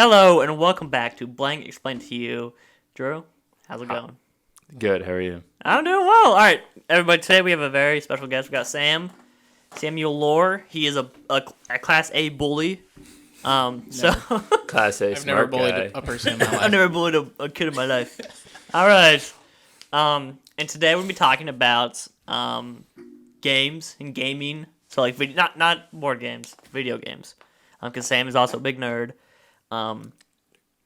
Hello and welcome back to Blank Explained to You. Drew, how's it going? Good, how are you? I'm doing well. All right, everybody, today we have a very special guest. We got Sam Loar. He is a Class A bully. So Class A I've smart never bullied guy. a person in my life. I've never bullied a kid in my life. All right. And today we'll be talking about games and gaming. So like not board games, video games. Because Sam is also a big nerd.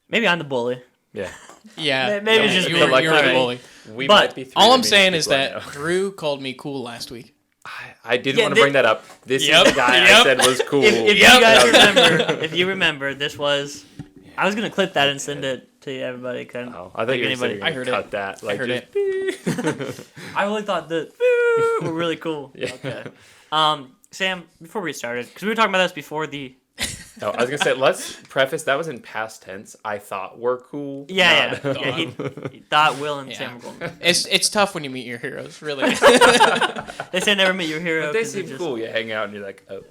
Maybe I'm the bully. Yeah. Yeah, Maybe it's just you me. were the Alright. bully. We But might be three All of I'm the saying meanest is people I that know. Drew called me cool last week. I didn't Yeah, want to bring that up. This Yep. is the guy I Yep. said was cool. If Yep. you guys remember, this was. I was gonna clip that and send it to everybody. Oh, I thought you were anybody. going I to heard cut it. that. I Like, heard just, it. I really thought that were really cool. Yeah. Okay. Sam, before we started, because we were talking about this before the. No, I was going to say, let's preface, that was in past tense. I thought we're cool. Yeah. not- He thought Will and Yeah. Um, Sam were cool. It's tough when you meet your heroes, really. They say never meet your hero. But they 'cause they're seem just- cool. You hang out and you're like, oh.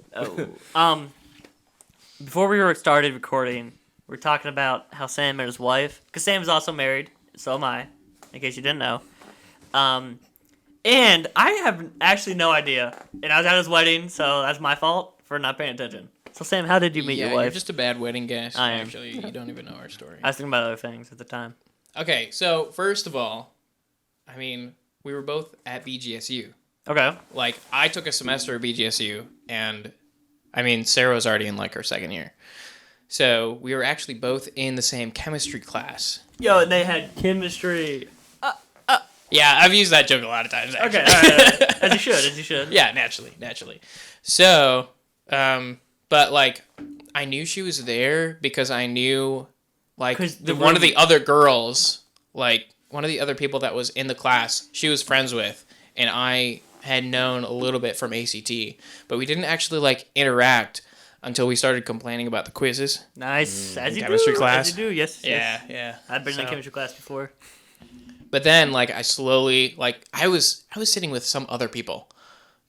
Oh. Before we started recording, we were talking about how Sam met his wife. Because Sam is also married. So am I. In case you didn't know. And I have actually no idea. And I was at his wedding, so that's my fault for not paying attention. So Sam, how did you meet yeah, your wife? you're just a bad wedding guest. I am. Actually, you don't even know our story. I was thinking about other things at the time. Okay, so first of all, I mean, we were both at BGSU. Okay. Like, I took a semester at BGSU, and I mean, Sarah was already in like her second year. So we were actually both in the same chemistry class. Yo, and they had chemistry. Yeah, I've used that joke a lot of times. Actually. Okay, all right. As you should. Yeah, naturally. So, but like, I knew she was there because I knew, like, 'Cause the one of room- the other girls, like, one of the other people that was in the class, she was friends with, and I had known a little bit from ACT, but we didn't actually, like, interact until we started complaining about the quizzes. Nice. As you Chemistry do. class. As you do, yes. Yeah, yes. yeah. I've been in So- chemistry class before. But then, like, I slowly, like, I was sitting with some other people,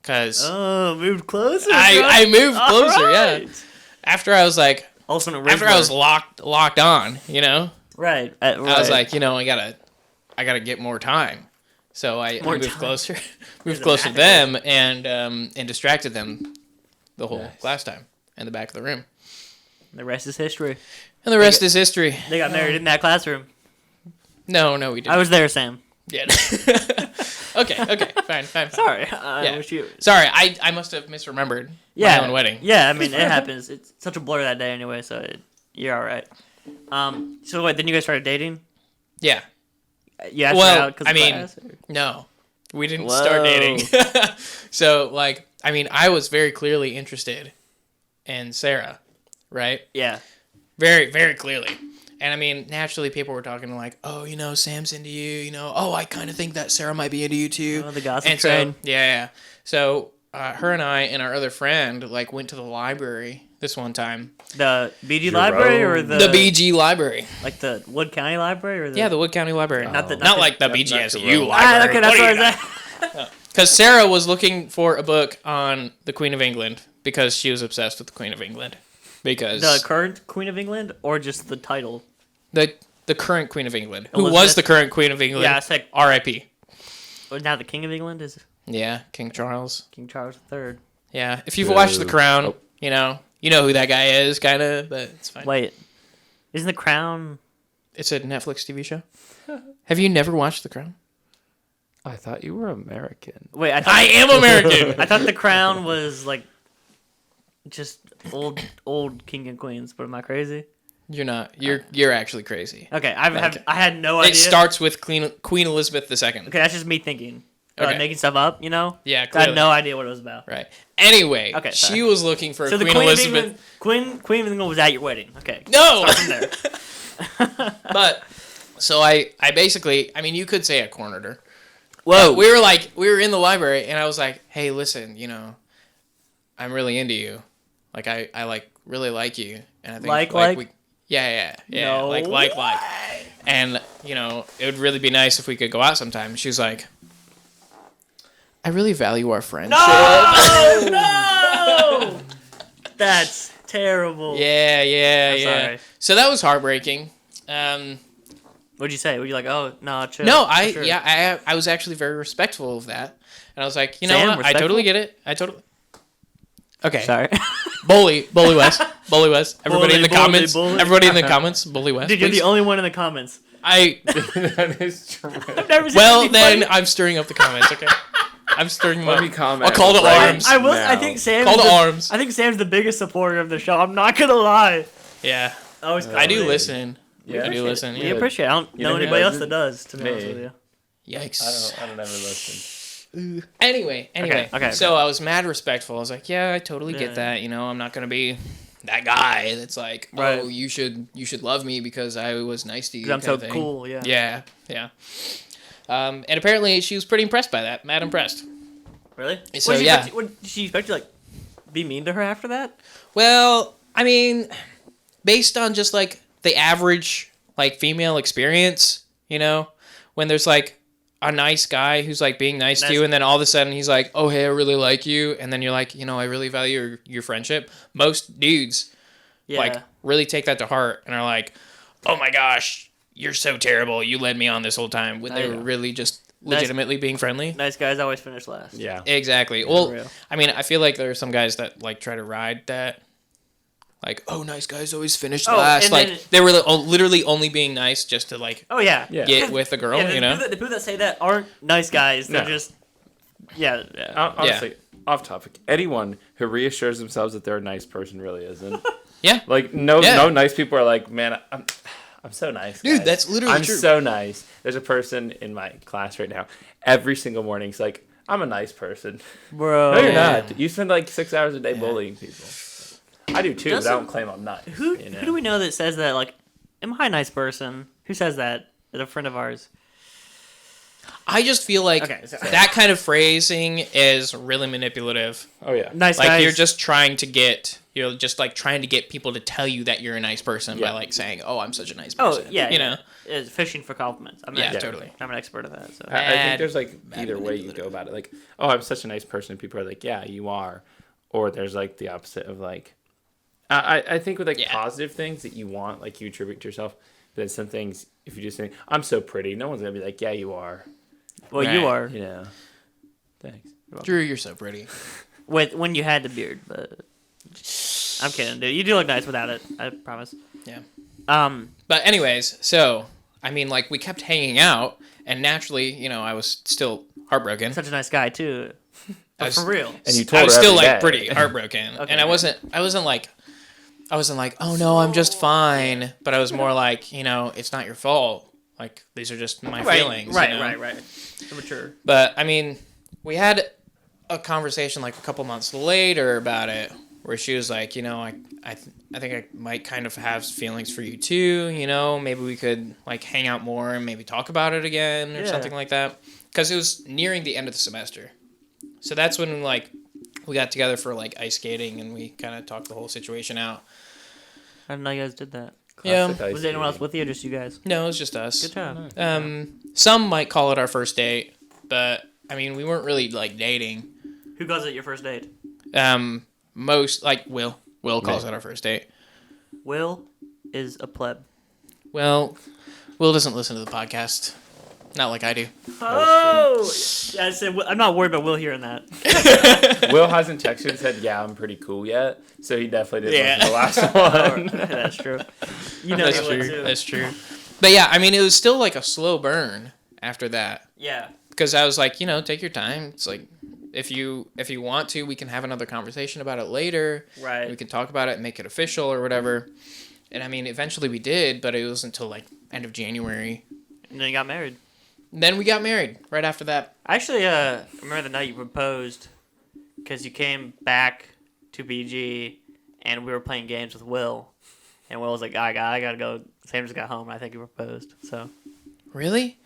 because Oh, moved closer. I moved All closer, right. yeah. After I was like, Also, an after I original- was locked on, you know, right. I was like, you know, I gotta get more time. So I More moved time. closer, There's moved a closer to magical- them, and distracted them the whole Nice. class time in the back of the room. the rest is history. And the rest is history. They got married in that classroom. No, we didn't. I was there, Sam. Yeah. okay, fine. Sorry. I Yeah. wish you. Sorry, I must have misremembered Yeah. my own wedding. Yeah, I mean, it happens. It's such a blur that day anyway, so you're all right. So wait, then you guys started dating? Yeah. You asked her Well, out 'cause I of mean, class, or- No, we didn't Whoa. start dating. So, like, I mean, I was very clearly interested in Sarah, right? yeah. Very, very clearly. And I mean, naturally, people were talking like, "Oh, you know, Sam's into you. You know, oh, I kind of think that Sarah might be into you too." Oh, the gossip and train. So, yeah. So, her and I and our other friend like went to the library this one time. The BG Jerome. library or the BG library. like the Wood County library or the Yeah, the Wood County Library. Not the- not like the Not BGSU Jerome. library. Ah, okay, that's What what are I you was at. Because Sarah was looking for a book on the Queen of England because she was obsessed with the Queen of England. Because The current Queen of England or just the title? the current Queen of England, who was Elizabeth? the current Queen of England, Yeah, it's like R.I.P. or now the King of England is Yeah, King Charles. King Charles III. Yeah, if you've watched The Boo. Crown, Oh. you know who that guy is, kind of, but it's fine. Wait, isn't the Crown? It's a Netflix TV show. Have you never watched The Crown? I thought you were American. Wait, I thought I am American. I thought the Crown was like just old king and queens. But am I crazy? You're not. You're actually crazy. Okay, I had no idea. It starts with Queen Elizabeth II. Okay, that's just me thinking, Okay. making stuff up. You know? Yeah, I had clearly. no idea what it was about. Right. Anyway, Okay, she sorry. was looking for So the Queen Queen Elizabeth. of England, Queen of England was at your wedding. Okay. No. Start from there. But so I basically, I mean, you could say I cornered her. Whoa. We were in the library, and I was like, "Hey, listen, you know, I'm really into you. Like, I like really like you, and I think Like? we, yeah, No like, and you know, it would really be nice if we could go out sometime." And she was like, "I really value our friendship." No! That's terrible. Yeah, I'm yeah. sorry. So that was heartbreaking. What'd you say? Were you like, oh no, chill? No, for sure. I was actually very respectful of that, and I was like, you know Sam, what, I respectful? totally get it. I totally. Okay. Sorry. Bully West. Everybody Bully, in the bully, comments. bully. Everybody in the comments. Bully West. Dude, you're please. the only one in the comments. That is true. I've never seen Well, anything then funny. I'm stirring up the comments. Okay. I'm stirring them Let up. me comment. I'll call to right arms. I will. I now. think Sam's Call to the, arms. I think Sam's the biggest supporter of the show. I'm not gonna lie. Yeah. Always I do comment. listen. Yeah. I do listen. We Yeah. appreciate it. I don't You know know who anybody else doesn't? that does, to be honest Me. with you. Yikes. I don't ever listen. Anyway. Okay. So I was mad respectful. I was like, yeah, I totally Yeah. get that. You know, I'm not gonna be that guy that's like, Right. oh, you should love me because I was nice to you. 'Cause I'm kind so of thing. cool. Yeah. Yeah. And apparently she was pretty impressed by that. Mad impressed. Really? So, What, did she yeah. expect you, what, did she expect you to, like, be mean to her after that? Well, I mean, based on just like the average like female experience, you know, when there's like a nice guy who's like being nice to Nice. you, and then all of a sudden he's like, "Oh, hey, I really like you," and then you're like, you know, I really value your friendship. Most dudes Yeah. like really take that to heart and are like, "Oh my gosh, you're so terrible. You led me on this whole time." When they Yeah. were really just Nice. legitimately being friendly. Nice guys always finish last. Yeah. Exactly. Well, real. I mean, I feel like there are some guys that like try to ride that. Like, oh, nice guys always finish Oh, last. and Like, then- they were literally only being nice just to like Oh yeah. Yeah. get with a girl, Yeah, you know? the people that say that aren't nice guys. They're No. just. Yeah. Honestly, off topic. Anyone who reassures themselves that they're a nice person really isn't. Yeah. Like no Yeah. nice people are like, man, I'm so nice. Dude, guys. that's literally I'm true. so nice. There's a person in my class right now. Every single morning, he's like, I'm a nice person. Bro. No, you're Yeah. not. You spend like 6 hours a day bullying people. I do too, but I Doesn't- don't claim I'm nice. Who you know? who do we know that says that? Like, am I a nice person? Who says that? Is a friend of ours. I just feel like Okay, so- that kind of phrasing is really manipulative. Oh yeah. Nice Like guys. you're just trying to get people to tell you that you're a nice person by like saying, "Oh, I'm such a nice Oh person." yeah. you yeah. know. It's fishing for compliments. I'm Yeah, an- totally. I'm an expert at that. So. I think Bad- there's like bad either way you go about it. Like, oh, I'm such a nice person. People are like, yeah, you are. Or there's like the opposite of like, I think with like Yeah. positive things that you want, like you attribute to yourself. But then some things, if you just think, I'm so pretty, no one's gonna be like, yeah, you are. Well, you Right. are. You know. Thanks. Drew, you're so pretty. When you had the beard, but I'm kidding, dude. You do look nice without it. I promise. Yeah. But anyways, so I mean, like we kept hanging out, and naturally, you know, I was still heartbroken. such a nice guy too. But was- for real. And you told I was her still every like day. pretty heartbroken, Okay. and I wasn't like, oh no, I'm just fine. But I was more like, you know, it's not your fault. Like these are just my feelings. Right. you know? Right. Mature. But I mean, we had a conversation like a couple months later about it, where she was like, you know, I think I might kind of have feelings for you too. You know, maybe we could like hang out more and maybe talk about it again or Yeah. something like that. Because it was nearing the end of the semester, so that's when like we got together for like ice skating and we kind of talked the whole situation out. I didn't know you guys did that. Classic Yeah. ice Was anyone else skating. with you or just you guys? No, it was just us. Good job. Some might call it our first date, but I mean, we weren't really like dating. Who calls it your first date? Most like Will calls Me. it our first date. Will is a pleb. Well, Will doesn't listen to the podcast. Not like I do. Oh! Yeah, I said, I'm not worried about Will hearing that. Will hasn't texted and said, yeah, I'm pretty cool yet. So he definitely didn't Yeah. listen to the last one. That's true. You know That's he would true. too. That's true. But yeah, I mean, it was still like a slow burn after that. Yeah. Because I was like, you know, take your time. It's like, if you want to, we can have another conversation about it later. Right. We can talk about it and make it official or whatever. And I mean, eventually we did, but it was until like end of January. And then you got married. Then we got married right after that. I actually remember the night you proposed because you came back to BG and we were playing games with Will. And Will was like, I gotta go. Sam just got home and I think you proposed. So Really?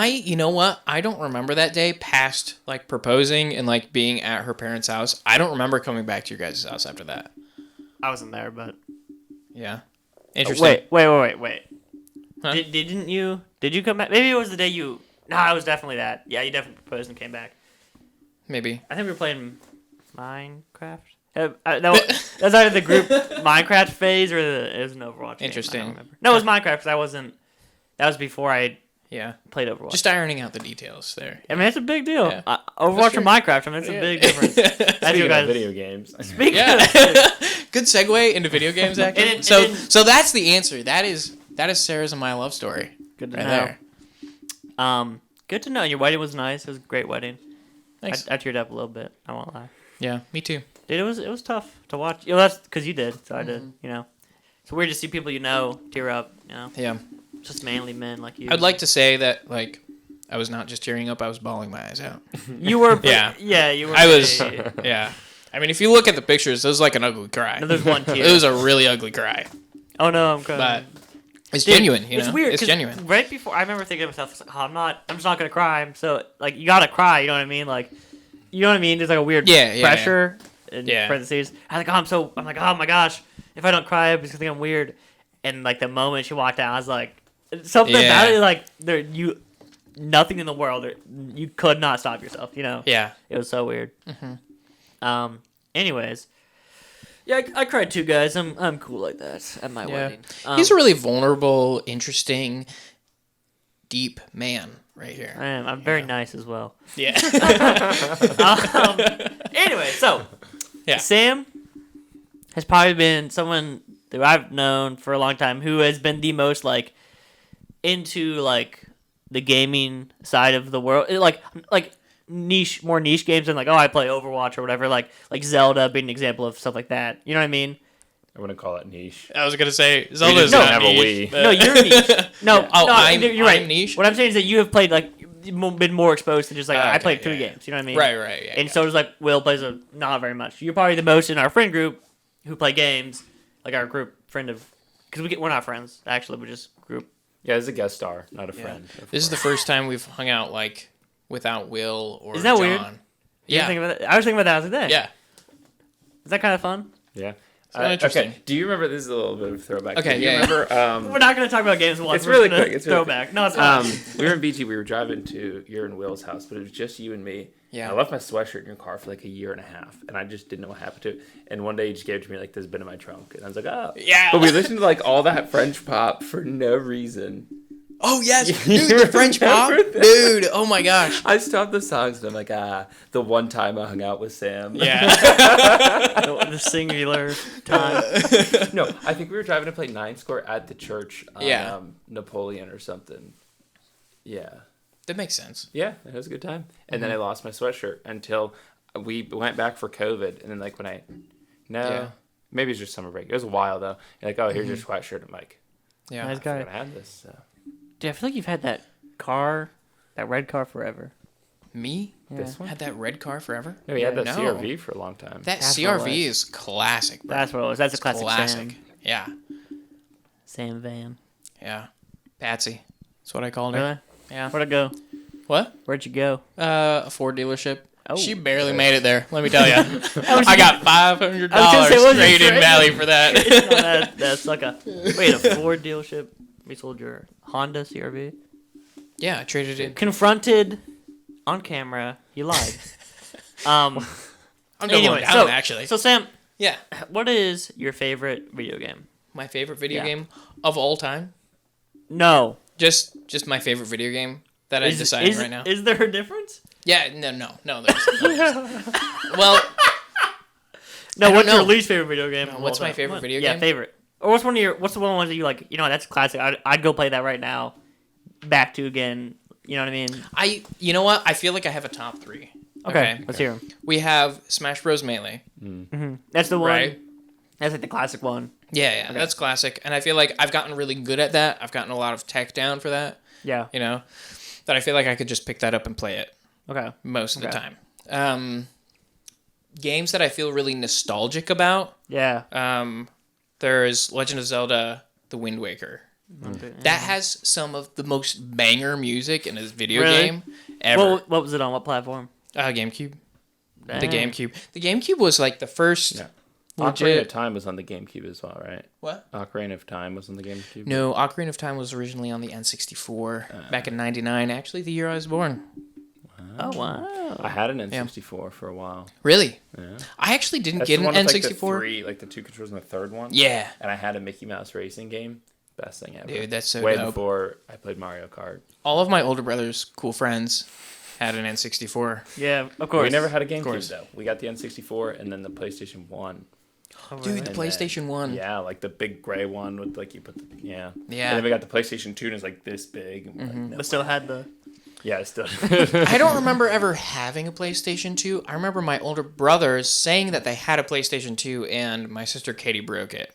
You know what? I don't remember that day past like proposing and like being at her parents' house. I don't remember coming back to your guys' house after that. I wasn't there, but Yeah. Interesting. Wait. Huh? Didn't you? Did you come back? Maybe it was the day you. No, it was definitely that. Yeah, you definitely proposed and came back. Maybe. I think we were playing Minecraft. That's either the group Minecraft phase or it was an Overwatch game. Interesting. I don't remember. No, it was Minecraft because I wasn't. That was before I Yeah. played Overwatch. Just ironing out the details there. I mean, it's a big deal. Yeah. Overwatch or Minecraft, I mean, it's a big difference. That's Speaking you guys. of video games. Speaking Yeah. of, Good segue into video games, actually. And so that's the answer. That is Sarah's and my love story. good to Right know. there. Good to know. Your wedding was nice. It was a great wedding. Thanks. I teared up a little bit. I won't lie. Yeah, me too. Dude, it was tough to watch. That's because you did, so I did. Mm-hmm. It's weird to see people tear up. Yeah. Just manly men like you. I'd like to say that, like, I was not just tearing up, I was bawling my eyes out. You were. Yeah. You were. I was, yeah. I mean, if you look at the pictures, it was like an ugly cry. No, there's one tear. It was a really ugly cry. Oh no, I'm crying. But it's genuine, It's weird. It's 'cause genuine. Right before, I remember thinking to myself, it's like, I'm just not gonna cry. So like, you gotta cry. You know what I mean? Like, you know what I mean? There's like a weird pressure. In parentheses. I'm like, oh my gosh, if I don't cry, I'm just gonna think I'm weird. And like the moment she walked out, I was like, something about it, like nothing in the world, you could not stop yourself. Yeah. It was so weird. Anyways, yeah, I cried too, guys. I'm cool like that at my wedding. He's a really vulnerable, interesting, deep man right here. I am. I'm very nice as well. Yeah. Anyway, so Yeah. Sam has probably been someone that I've known for a long time who has been the most like into like the gaming side of the world, like more niche games than like, oh, I play Overwatch or whatever, like Zelda being an example of stuff like that. You know what I mean? I wouldn't call it niche. I was gonna say Zelda's don't not have a niche, Wii. but- No, you're niche. No, I'm you're right. niche? What I'm saying is that you have played like been more exposed to just like I Okay, played 2 yeah. games. You know what I mean? Right. Yeah. And so does like Will plays not very much. You're probably the most in our friend group who play games, like our group friend of, because we're not friends actually, we just group. Yeah, as a guest star, not a friend. This is the first time we've hung out like without Will or Isn't that John. weird? Yeah. I was thinking about that the other day. Yeah. Is that kind of fun? Yeah. kinda interesting. Okay. Do you remember? This is a little bit of a throwback. Okay, Do you yeah. remember? We're not going to talk about games once. It's really We're gonna quick. It's really throwback. No, it's not. We were in BG. We were driving to your and Will's house, but it was just you and me. Yeah. And I left my sweatshirt in your car for like a year and a half, and I just didn't know what happened to it. And one day you just gave it to me like, "This has been in my trunk," and I was like, "Oh." Yeah. But we listened to like all that French pop for no reason. Oh yes, You dude, the French pop, remember that? dude. Oh my gosh. I stopped the songs and I'm like, the one time I hung out with Sam. Yeah. The singular time. No, I think we were driving to play Nine Score at the church on Yeah. Napoleon or something. Yeah. That makes sense. Yeah, it was a good time. And then I lost my sweatshirt until we went back for COVID. And then like when Yeah. maybe it's just summer break. It was a while though. You're like, oh, here's your sweatshirt. I'm like, Yeah. Nice I'm guy. going to have this. So. Dude, I feel like you've had that red car forever. Me? Yeah. This one? Had that red car forever? No, we had that No. CRV for a long time. That That's what it CRV was. is classic, bro. That's what it was. That's a It's classic, classic. Sam. Yeah. Sam van. Yeah. Patsy. That's what I called her. Really? Yeah. Where'd it go? What? Where'd you go? A Ford dealership. Oh. She barely made it there. Let me tell you. was I got $500 say, wasn't straight in straight? Valley for that. That's like a Ford dealership. We sold your Honda CRV. Yeah, I traded it. Confronted on camera, you lied. I'm Anyway, down, actually. So Sam, Yeah. what is your favorite video game? My favorite video Yeah. game of all time? No. Just my favorite video game that I'm deciding right now. Is there a difference? Yeah, no, there's well, No. I don't What's your know. least favorite video game? of What's all my time? favorite video Yeah, game? favorite. Or what's one of the ones that you like? That's classic. I'd go play that right now. Back to again. You know what I mean? you know what? I feel like I have a top 3. Okay. Let's hear 'em. We have Smash Bros. Melee. That's the one. Right. That's like the classic one. Yeah, that's classic. And I feel like I've gotten really good at that. I've gotten a lot of tech down for that, Yeah. that I feel like I could just pick that up and play it Okay. most of the Okay. time. Games that I feel really nostalgic about. Yeah. There's Legend of Zelda: The Wind Waker. That has some of the most banger music in a video Really? game ever. What was it on? What platform? GameCube. The Dang. GameCube. The GameCube was like the first. Yeah. Legit- Ocarina of Time was on the GameCube as well, right? What? Ocarina of Time was on the GameCube. No, Ocarina of Time was originally on the N64 back in '99. Actually, the year I was born. Wow. Oh wow. I had an N64 for a while. Really? Yeah. I actually didn't That's get the an one with, N64. like the two controllers and the third one. Yeah. And I had a Mickey Mouse racing game. Best thing ever. Dude, that's so Way dope. before I played Mario Kart. All of my older brother's cool friends had an N64. Yeah, of course. We never had a GameCube course. though. We got the N64 and then the PlayStation 1. Oh, Dude, really? the And PlayStation 1. Yeah, like the big gray one with like you put the Yeah. And then we got the PlayStation 2 and it's like this big. And we're like, no. But still had the. Yeah, it's still. I don't remember ever having a PlayStation 2. I remember my older brothers saying that they had a PlayStation 2 and my sister Katie broke it.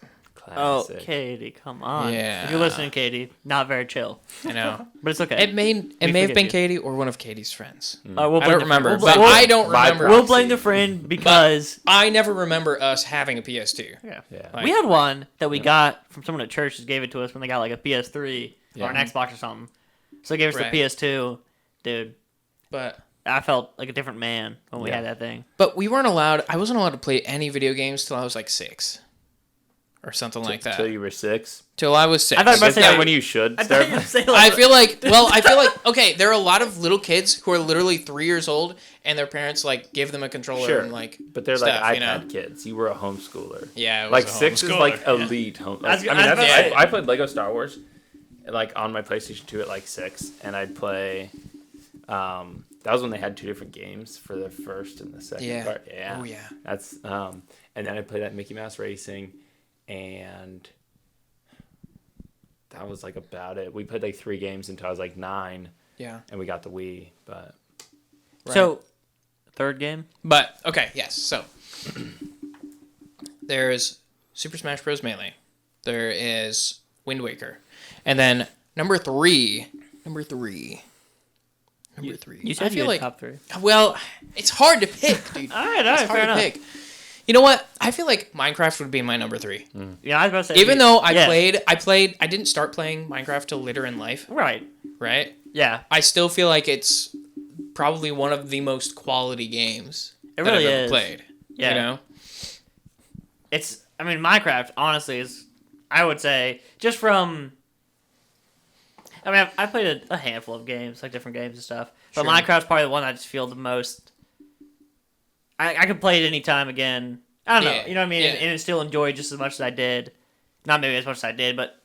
Oh, Classic. Katie, come on. Yeah. If you're listening, Katie, not very chill. I know. But it's okay. It may We have forgive been you. Katie or one of Katie's friends. We'll I blame don't the remember, friend. but I don't by remember. We'll blame the friend because I never remember us having a PS2. yeah. Yeah. We had one that we got from someone at church. Just gave it to us when they got like a PS3 or an Yeah. Xbox or something. So they gave us Right. the PS2. Dude, But I felt like a different man when we Yeah. had that thing. we weren't allowed. I wasn't allowed to play any video games till I was like 6, or something like that. Until you were 6. Till I was 6. I thought you were about to Is say that like- when you should I start? thought you were saying I like, feel like okay, there are a lot of little kids who are literally 3 years old and their parents like give them a controller Sure. and like But they're stuff, like you iPad know? kids. You were a homeschooler. Yeah, it was Like a 6 is homeschooler, like yeah. elite home. I was Like, I mean, about to that's, say- I played Lego Star Wars, like on my PlayStation 2 at like 6, and I'd play. That was when they had 2 different games for the first and the second Yeah. part. Yeah. Oh yeah. That's and then I played that Mickey Mouse Racing, and that was like about it. We played like 3 games until I was like 9, Yeah. and we got the Wii. But So, third game? But okay, yes. So there's Super Smash Bros. Melee. There is Wind Waker, and then number three. You said I feel you like had top 3. well, it's hard to pick, dude. All right, It's fair hard to enough. pick. You know what? I feel like Minecraft would be my number 3. Yeah, I was about to say. Even though yeah. I didn't start playing Minecraft till later in life, Right. right? Yeah. I still feel like it's probably one of the most quality games It that really I've ever is. played. Yeah. You know? I mean, Minecraft, honestly, is, I would say, just from. I mean, I've played a handful of games, like different games and stuff. But Sure. Minecraft's probably the one I just feel the most. I could play it anytime again. I don't know. Yeah, You know what I mean? yeah. And still enjoy it just as much as I did. Not maybe as much as I did, but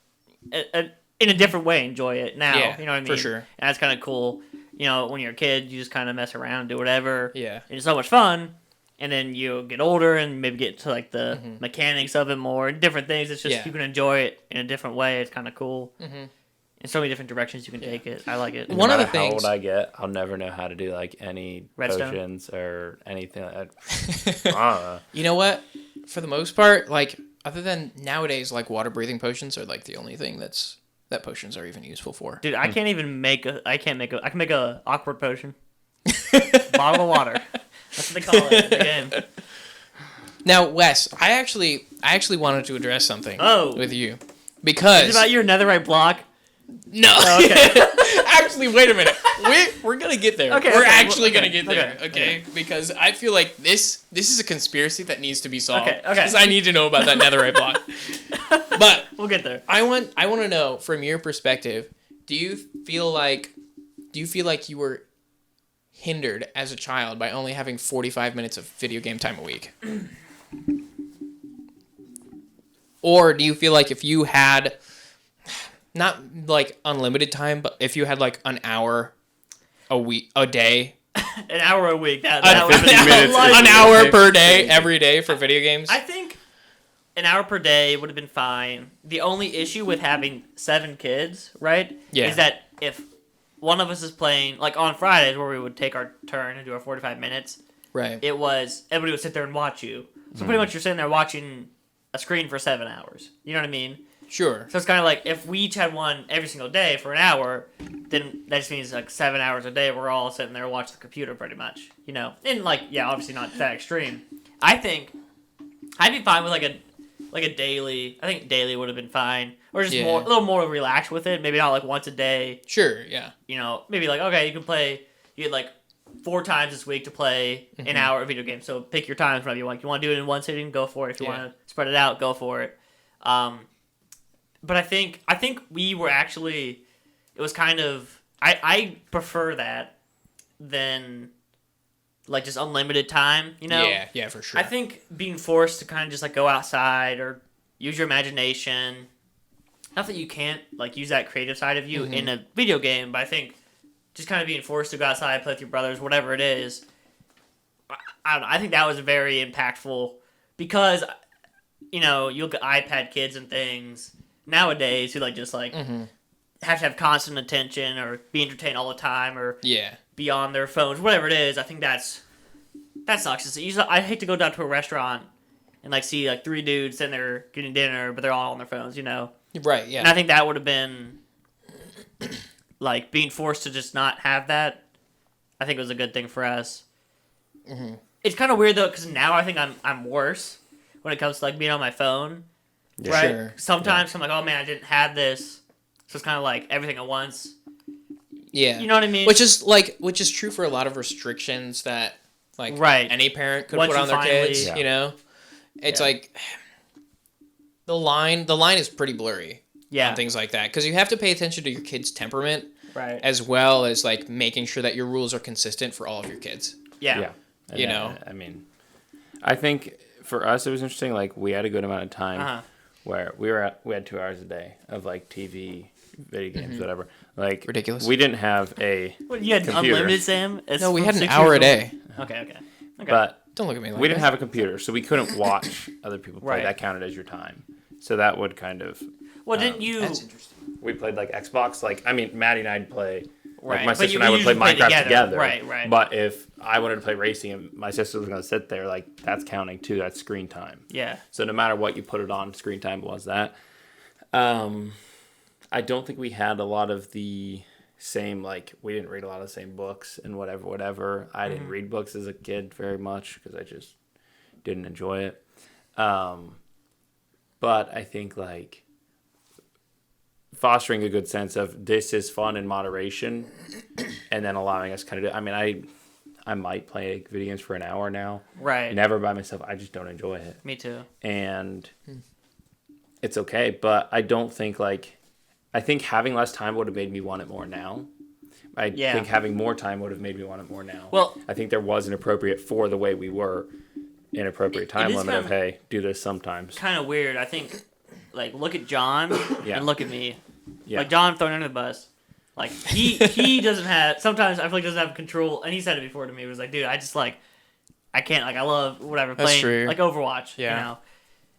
in a different way, enjoy it now. Yeah, You know what I mean? for sure. And that's kind of cool. You know, when you're a kid, you just kind of mess around, do whatever. Yeah. And it's so much fun. And then you get older and maybe get to like the mechanics of it more, different things. It's just Yeah. you can enjoy it in a different way. It's kind of cool. Mhm. In so many different directions you can take it. I like it. One of the matter how things- old I get, I'll never know how to do like any Redstone? potions or anything like that. I don't know. You know what? For the most part, like other than nowadays, like water breathing potions are like the only thing that potions are even useful for. Dude, I can't even make I can make a awkward potion. Bottle of water. That's what they call it in the game. Now, Wes, I actually wanted to address something Oh. with you Is it because about your netherite block? no, Oh, okay. actually, wait a minute. We're gonna get there. Okay, we're okay, actually okay, gonna get there. okay, Okay, because I feel like this is a conspiracy that needs to be solved. Okay, okay. Because I need to know about that netherite block. But We'll get there. I want to know from your perspective. Do you feel like you were hindered as a child by only having 45 minutes of video game time a week? Or do you feel like if you had not like unlimited time, but if you had like an hour a day, An hour a week. That an, would have been minutes life. an hour per day every day for video games? I think an hour per day would have been fine. The only issue with having 7 kids, right? Yeah. Is that if one of us is playing, like on Fridays where we would take our turn and do our 45 minutes, Right. it was, everybody would sit there and watch you. So pretty much you're sitting there watching a screen for 7 hours. You know what I mean? Sure. So it's kind of like if we each had one every single day for an hour, then that just means like 7 hours a day we're all sitting there watching the computer pretty much, you know. And like, yeah, obviously not that extreme. I think I'd be fine with like a daily. I think daily would have been fine, or just Yeah. a little more relaxed with it. Maybe not like once a day. Sure. Yeah. You know, maybe like okay, you can play. You get like 4 times this week to play an hour of video game. So pick your times whenever you want. If you want to do it in one sitting, go for it. If you Yeah. want to spread it out, go for it. But I think we were actually. It was kind of. I prefer that than like just unlimited time. You know? Yeah, for sure. I think being forced to kind of just like go outside or use your imagination. Not that you can't like use that creative side of you in a video game, but I think just kind of being forced to go outside, play with your brothers, whatever it is. I don't know. I think that was very impactful because, you know, you look at iPad kids and things nowadays who like just like have to have constant attention or be entertained all the time or be on their phones, whatever it is. I think that sucks. I hate to go down to a restaurant and like see like three dudes sitting there getting dinner, but they're all on their phones, you know. Right, yeah. And I think that would have been, like, being forced to just not have that, I think it was a good thing for us. Mm-hmm. It's kind of weird, though, because now I think I'm worse when it comes to, like, being on my phone. Yeah. Right? Sure. Sometimes I'm like, oh, man, I didn't have this. So it's kind of like everything at once. Yeah. You know what I mean? Which is true for a lot of restrictions that, like, any parent could Once put on their kids, Yeah. you know? It's like... The line is pretty blurry on things like that because you have to pay attention to your kid's temperament, right? As well as like making sure that your rules are consistent for all of your kids. Yeah. You know, I mean, I think for us it was interesting. Like we had a good amount of time where we had 2 hours a day of like TV, video games, whatever. Like ridiculous. We didn't have a. What, you had computer. unlimited, Sam? No, we had an hour a day. Okay. But don't look at me like we didn't have a computer, so we couldn't watch other people play. That counted as your time. So that would kind of. Well, didn't you? That's interesting. We played like Xbox. Like I mean, Maddie and I'd play. Like Right. my But sister you and I would play usually play Minecraft together. Right. But if I wanted to play racing and my sister was going to sit there, like that's counting too. That's screen time. Yeah. So no matter what you put it on, screen time was that. I don't think we had a lot of the same, like, we didn't read a lot of the same books and whatever. I didn't read books as a kid very much because I just didn't enjoy it. But I think, like, fostering a good sense of this is fun in moderation and then allowing us kind of I mean, I might play video games for an hour now. Right. Never by myself. I just don't enjoy it. Me too. And it's okay, but I don't think, like, I think having less time would have made me want it more now. I think having more time would have made me want it more now. Well, I think there was an appropriate for the way we were, an appropriate time limit of, hey, do this sometimes. Kind of weird. I think, like, look at John and look at me. Yeah. Like, John thrown under the bus. Like, he doesn't have, sometimes I feel like doesn't have control, and he said it before to me. He was like, dude, I just, like, I can't, like, I love whatever, That's playing, true. like, Overwatch, Yeah. you know,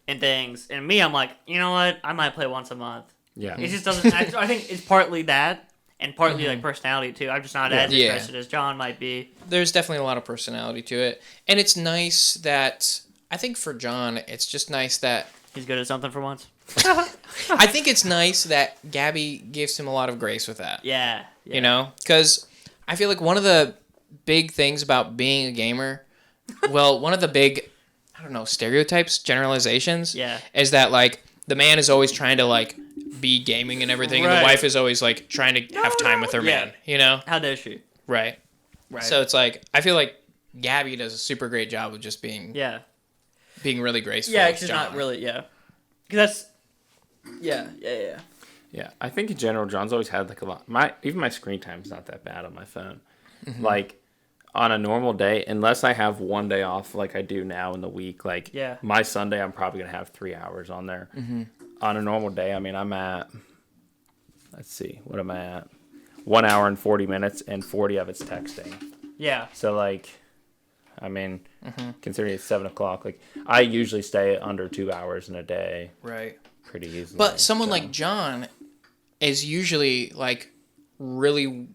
and things. And me, I'm like, you know what? I might play once a month. Yeah. It just doesn't, I think it's partly that, and partly, like, personality, too. I'm just not as interested as John might be. There's definitely a lot of personality to it. And it's nice that, I think for John, it's just nice that... He's good at something for once. I think it's nice that Gabby gives him a lot of grace with that. Yeah. You know? Because I feel like one of the big things about being a gamer, well, one of the big, I don't know, stereotypes, generalizations, is that, like, the man is always trying to, like, be gaming and everything, and the wife is always, like, trying to have time with her man, you know? How dare she? Right. So it's like, I feel like Gabby does a super great job of just being being really graceful. Yeah, with because John. not really, because that's, yeah. Yeah, I think in general, John's always had, like, a lot. Even my screen time's not that bad on my phone. Like, on a normal day, unless I have one day off like I do now in the week, like, my Sunday, I'm probably going to have 3 hours on there. On a normal day, I mean, I'm at, let's see, what am I at? 1 hour and 40 minutes, and 40 of it's texting. Yeah. So, like, I mean, considering it's 7 o'clock, like, I usually stay under 2 hours in a day. Right. Pretty easily. But someone like John is usually, like, really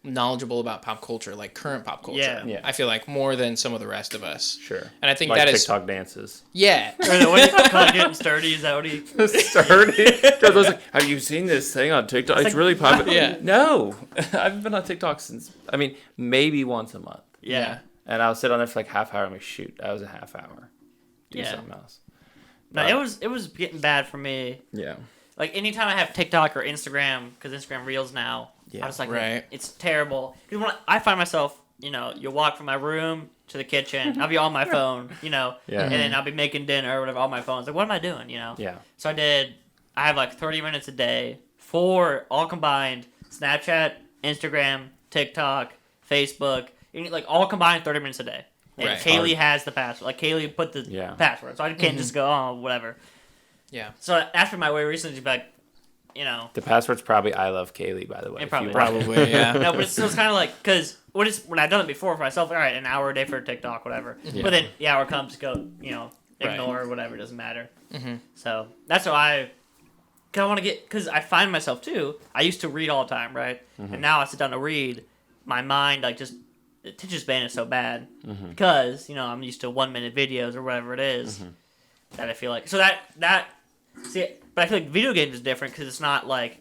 knowledgeable about pop culture, like current pop culture. Yeah. I feel like more than some of the rest of us. Sure. And I think like that is TikTok dances. Yeah. What do you call it, getting sturdy? Is that what he... Sturdy? I was like, have you seen this thing on TikTok? It's really popular. Yeah. No. I haven't been on TikTok since, I mean, maybe once a month. Yeah. And I'll sit on there for like half hour. I'm like, shoot, that was a half hour. Do something else. No, it was getting bad for me. Yeah. Like, anytime I have TikTok or Instagram, because Instagram Reels now, I was like, it's terrible. Because when I find myself, you know, you'll walk from my room to the kitchen, I'll be on my phone, you know, and then I'll be making dinner or whatever on my phone. It's like, what am I doing, you know? Yeah. So I have like 30 minutes a day, 4 all combined, Snapchat, Instagram, TikTok, Facebook, like all combined 30 minutes a day. And Right. Kaylee has the password. Like Kaylee put the password, so I can't just go, oh, whatever. Yeah. So after my way recently, just be like, you know. The password's probably I love Kaylee, by the way. Probably, yeah. No, but it's kind of like, because when I've done it before for myself, all right, an hour a day for TikTok, whatever. Yeah. But then the hour comes, go, ignore or whatever, doesn't matter. So that's what because I want to because I find myself too, I used to read all the time, right? And now I sit down to read, my mind, like, just, the attention span is so bad because, I'm used to 1 minute videos or whatever it is that I feel like, so see, but I feel like video games is different because it's not like,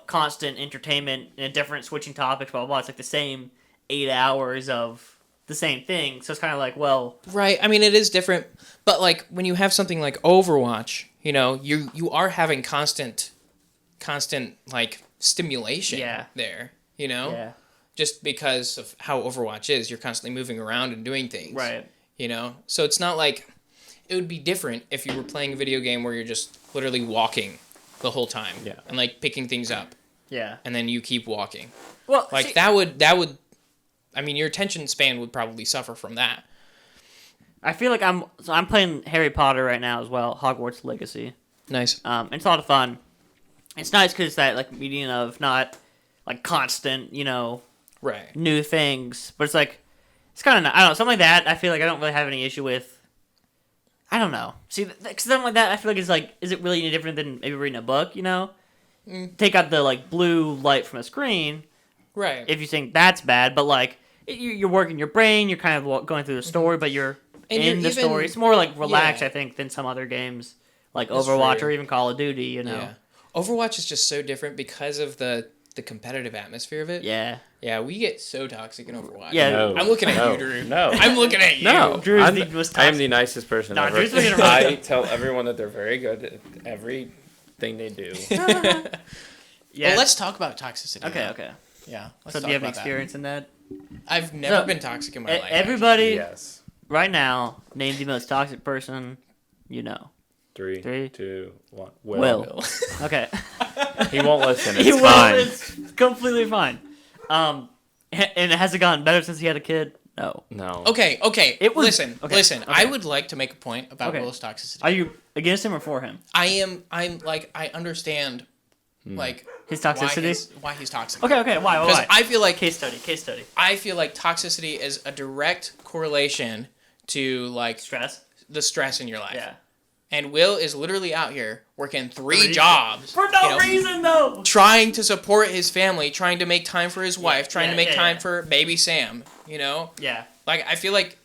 constant entertainment and different switching topics, blah, blah, blah. It's like the same 8 hours of the same thing. So it's kind of like, well... Right. I mean, it is different. But, like, when you have something like Overwatch, you are having constant, like, stimulation there, Yeah. Just because of how Overwatch is. You're constantly moving around and doing things. Right. So it's not like... It would be different if you were playing a video game where you're just literally walking the whole time. Yeah. And, like, picking things up. Yeah. And then you keep walking. Well, like, see, that would... I mean, your attention span would probably suffer from that. I feel like I'm playing Harry Potter right now as well, Hogwarts Legacy. Nice. It's a lot of fun. It's nice because it's that, like, median of not, like, constant, Right. new things. But it's like, it's kind of, I don't know, something like that, I feel like I don't really have any issue with. I don't know. See, something like that, I feel like it's like, is it really any different than maybe reading a book, Take out the, like, blue light from a screen. Right. If you think that's bad, but, like, you're working your brain, you're kind of going through the story, but you're in the story. It's more, like, relaxed, I think, than some other games, like That's Overwatch true. or even Call of Duty, Yeah. Overwatch is just so different because of the competitive atmosphere of it. Yeah. Yeah, we get so toxic in Overwatch. Yeah. No, I'm looking at no, you, Drew. No. I'm looking at you. No. Drew's I'm, the most I am toxic. the nicest person No, ever. Drew's looking at I tell everyone that they're very good at everything they do. Yeah. Well, let's talk about toxicity. Okay, now. okay. Yeah. Let's So do talk you have about experience in that? that. I've never So, been toxic in my life. Everybody Yes. right now, name the most toxic person you know. 3, Three. 2, 1. Will. Okay. He won't listen. He It's will. fine. It's completely fine. And has it gotten better since he had a kid? No. No. Okay. It was- listen. okay, Listen. okay. I would like to make a point about Okay. Will's toxicity. Are you against him or for him? I'm like, I understand, like, His toxicity? why he's toxic. Okay. Why? Because Why? I feel like Case study. I feel like toxicity is a direct correlation to, like, Stress. the stress in your life. Yeah. And Will is literally out here working three Three- jobs For no reason though. trying to support his family, trying to make time for his wife, trying yeah, to make yeah, time yeah. for baby Sam. Yeah. Like, I feel like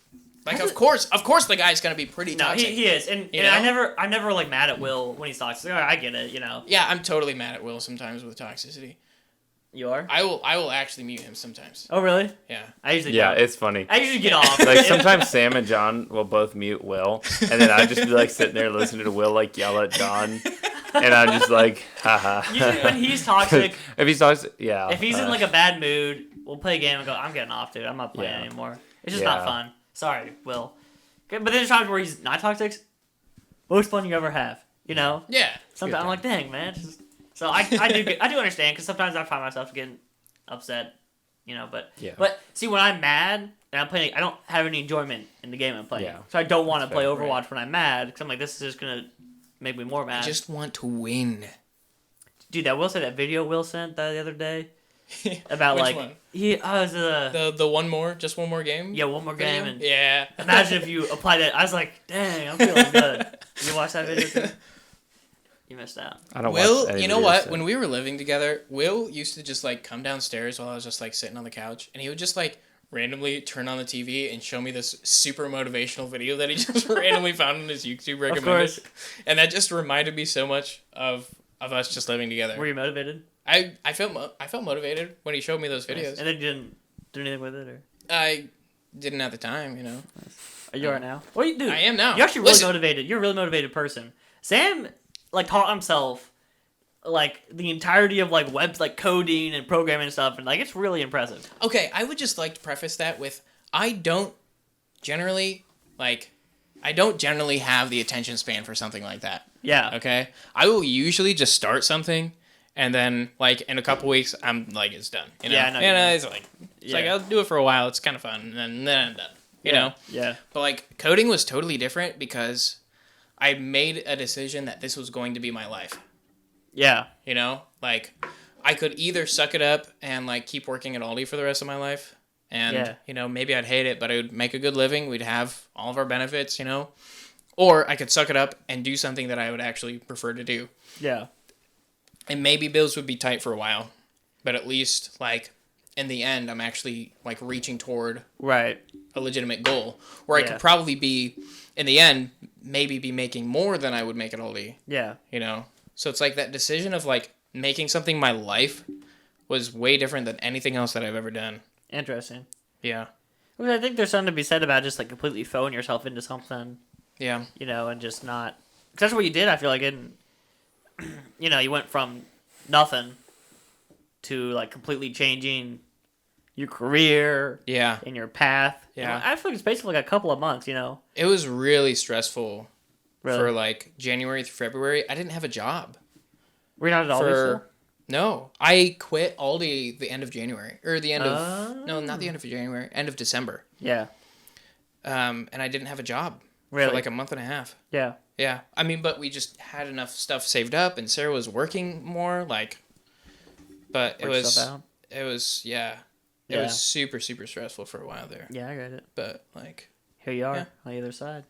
of course the guy's gonna be pretty No, toxic. he is, and You I'm know? never like mad at Will when he's toxic. I get it, Yeah, I'm totally mad at Will sometimes with toxicity. You are? I will actually mute him sometimes. Oh really? Yeah. I usually Yeah, don't. it's funny. I usually get off. Like sometimes Sam and John will both mute Will, and then I just be like sitting there listening to Will like yell at John, and I'm just like, haha. Usually when he's toxic, If he's toxic, yeah. if he's in like a bad mood, we'll play a game and go, I'm getting off, dude. I'm not playing Yeah. anymore. It's just not Yeah. fun. Sorry, Will. Okay, but there's times where he's not toxic. Most fun you ever have, Yeah. Sometimes I'm like, dang, man. So I do understand because sometimes I find myself getting upset, But Yeah. but see, when I'm mad and I'm playing, I don't have any enjoyment in the game I'm playing. Yeah. So I don't want to That's play fair, Overwatch when I'm mad because I'm like, this is just gonna make me more I mad. just want to win. Dude, that Will said that video Will sent the other day about Which like one? he was The one more game? yeah, one more game and Yeah. imagine if you applied it. I was like, dang, I'm feeling good. You watch that video too? You missed out. I don't Will, watch any you know videos, what? so- When we were living together, Will used to just like come downstairs while I was just like sitting on the couch, and he would just like randomly turn on the TV and show me this super motivational video that he just randomly found on his YouTube recommended. course. And that just reminded me so much of us just living together. Were you motivated? I felt motivated when he showed me those videos. And then you didn't do anything with it, or I didn't at the time, are you are now? Well, you do. I am now. You're actually really Listen. motivated. You're a really motivated person. Sam like taught himself like the entirety of like web like coding and programming and stuff, and like it's really impressive. Okay, I would just like to preface that with I don't generally have the attention span for something like that. Yeah. Okay? I will usually just start something And then, like, in a couple weeks, I'm like, it's done. You know? Yeah, I know. It's like I'll do it for a while. It's kind of fun, and then I'm done. You know? Yeah. But, like, coding was totally different because I made a decision that this was going to be my life. Yeah. You know? Like, I could either suck it up and, like, keep working at Aldi for the rest of my life. And, you know, maybe I'd hate it, but I would make a good living. We'd have all of our benefits, you know? Or I could suck it up and do something that I would actually prefer to do. Yeah. And maybe bills would be tight for a while, but at least, like, in the end, I'm actually, like, reaching toward Right. a legitimate goal. Where I could probably be, in the end, maybe be making more than I would make at Aldi. Yeah. You know? So it's like that decision of, like, making something my life was way different than anything else that I've ever done. Interesting. Yeah. Well, I think there's something to be said about just, like, completely throwing yourself into something. Yeah. You know, and just not... Because that's what you did, I feel like, in... You know, you went from nothing to, like, completely changing your career. Yeah. And your path. Yeah. I feel like it's basically like a couple of months, you know? It was really stressful Really? for, like, January through February. I didn't have a job. Were you not at all before? No. I quit Aldi the end of January. Or the end of... No, not the end of January. End of December. Yeah. And I didn't have a job. Really? For, like, a month and a half. Yeah. Yeah. I mean, but we just had enough stuff saved up, and Sarah was working more, like... But it was, yeah. It was super, super stressful for a while there. Yeah, I got it. But, like... Here you are, on the other side.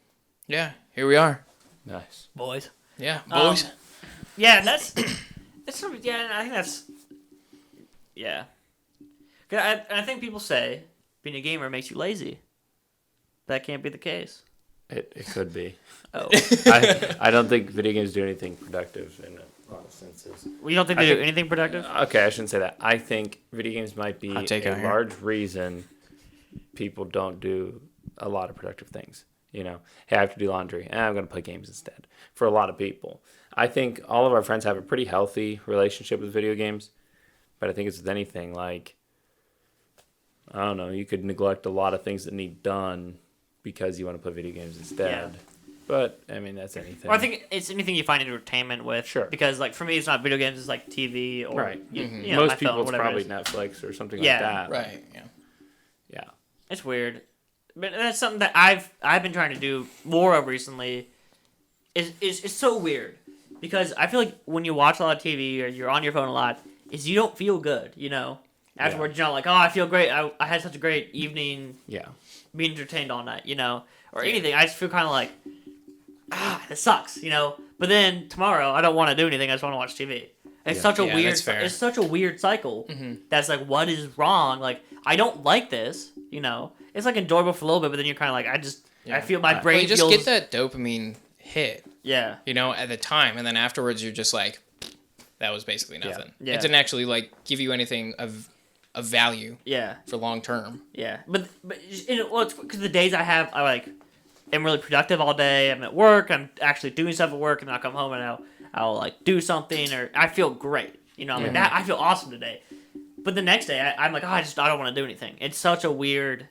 Yeah, here we are. Nice. Boys. Yeah, boys. Yeah, that's sort of, yeah, I think that's, yeah. 'Cause I think people say being a gamer makes you lazy. That can't be the case. It could be. Oh. I don't think video games do anything productive in a lot of senses. Well, you don't think they do anything productive? Okay, I shouldn't say that. I think video games might be a here. large reason people don't do a lot of productive things. You know, hey, I have to do laundry, and I'm going to play games instead. For a lot of people, I think all of our friends have a pretty healthy relationship with video games, but I think it's with anything, like, I don't know, you could neglect a lot of things that need done because you want to play video games instead. Yeah. But, I mean, that's anything. Well, I think it's anything you find entertainment with. Sure. Because, like, for me, it's not video games, it's like TV or, right. you know, Most my people, phone, it's whatever probably it is. Netflix or something Yeah. like that. Right, yeah. Yeah. It's weird. But that's something that I've been trying to do more of recently. It's so weird. Because I feel like when you watch a lot of TV or you're on your phone a lot, is you don't feel good, you know? Afterwards, you're not like, oh, I feel great. I had such a great evening being entertained all night, you know? Or anything. I just feel kind of like, it sucks, you know? But then tomorrow, I don't want to do anything. I just want to watch TV. It's such a weird. It's such a weird cycle. Mm-hmm. That's like, what is wrong? Like, I don't like this. You know, it's like enjoyable for a little bit, but then you're kind of like, I feel my brain. Well, you just get that dopamine hit. Yeah. You know, at the time, and then afterwards, you're just like, that was basically nothing. Yeah. It didn't actually like give you anything of value. Yeah. For long term. Yeah, but you know, well, it's because the days I have, I am really productive all day. I'm at work. I'm actually doing stuff at work, and I'll come home and I'll like do something, or I feel great. You know, I'm like that. I feel awesome today. But the next day, I'm like, I don't want to do anything. It's such a weird.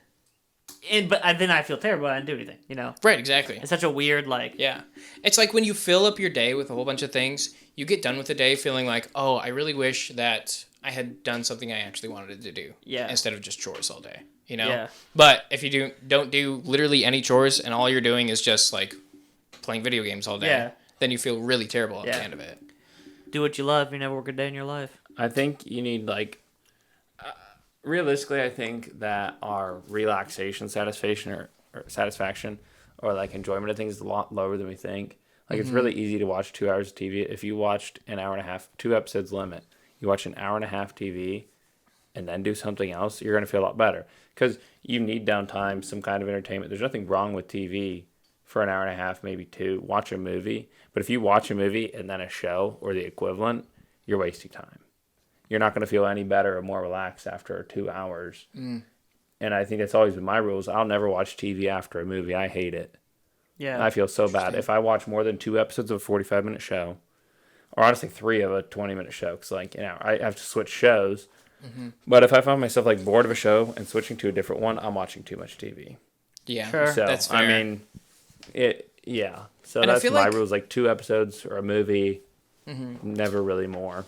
But then I feel terrible. I didn't do anything. You know. Right. Exactly. It's such a weird like. Yeah, it's like when you fill up your day with a whole bunch of things, you get done with the day feeling like, oh, I really wish that I had done something I actually wanted to do. Yeah. Instead of just chores all day. You know. Yeah. But if you don't do literally any chores and all you're doing is just like playing video games all day, then you feel really terrible at the end of it. Do what you love. You never work a day in your life. I think you need like. Realistically, I think that our relaxation satisfaction or like enjoyment of things is a lot lower than we think. Like it's really easy to watch 2 hours of TV. If you watched an hour and a half, 2 episodes limit, you watch an hour and a half TV and then do something else, you're going to feel a lot better. Because you need downtime, some kind of entertainment. There's nothing wrong with TV for an hour and a half, maybe 2. Watch a movie. But if you watch a movie and then a show or the equivalent, you're wasting time. You're not going to feel any better or more relaxed after 2 hours. And I think that's always been my rules. I'll never watch TV after a movie. I hate it. Yeah. I feel so bad. If I watch more than 2 episodes of a 45-minute show, or honestly 3 of a 20-minute show, because like, you know, I have to switch shows. But if I find myself like bored of a show and switching to a different one, I'm watching too much TV. Yeah, sure. So, that's fair. I mean, So and that's my rules, like 2 episodes or a movie, never really more.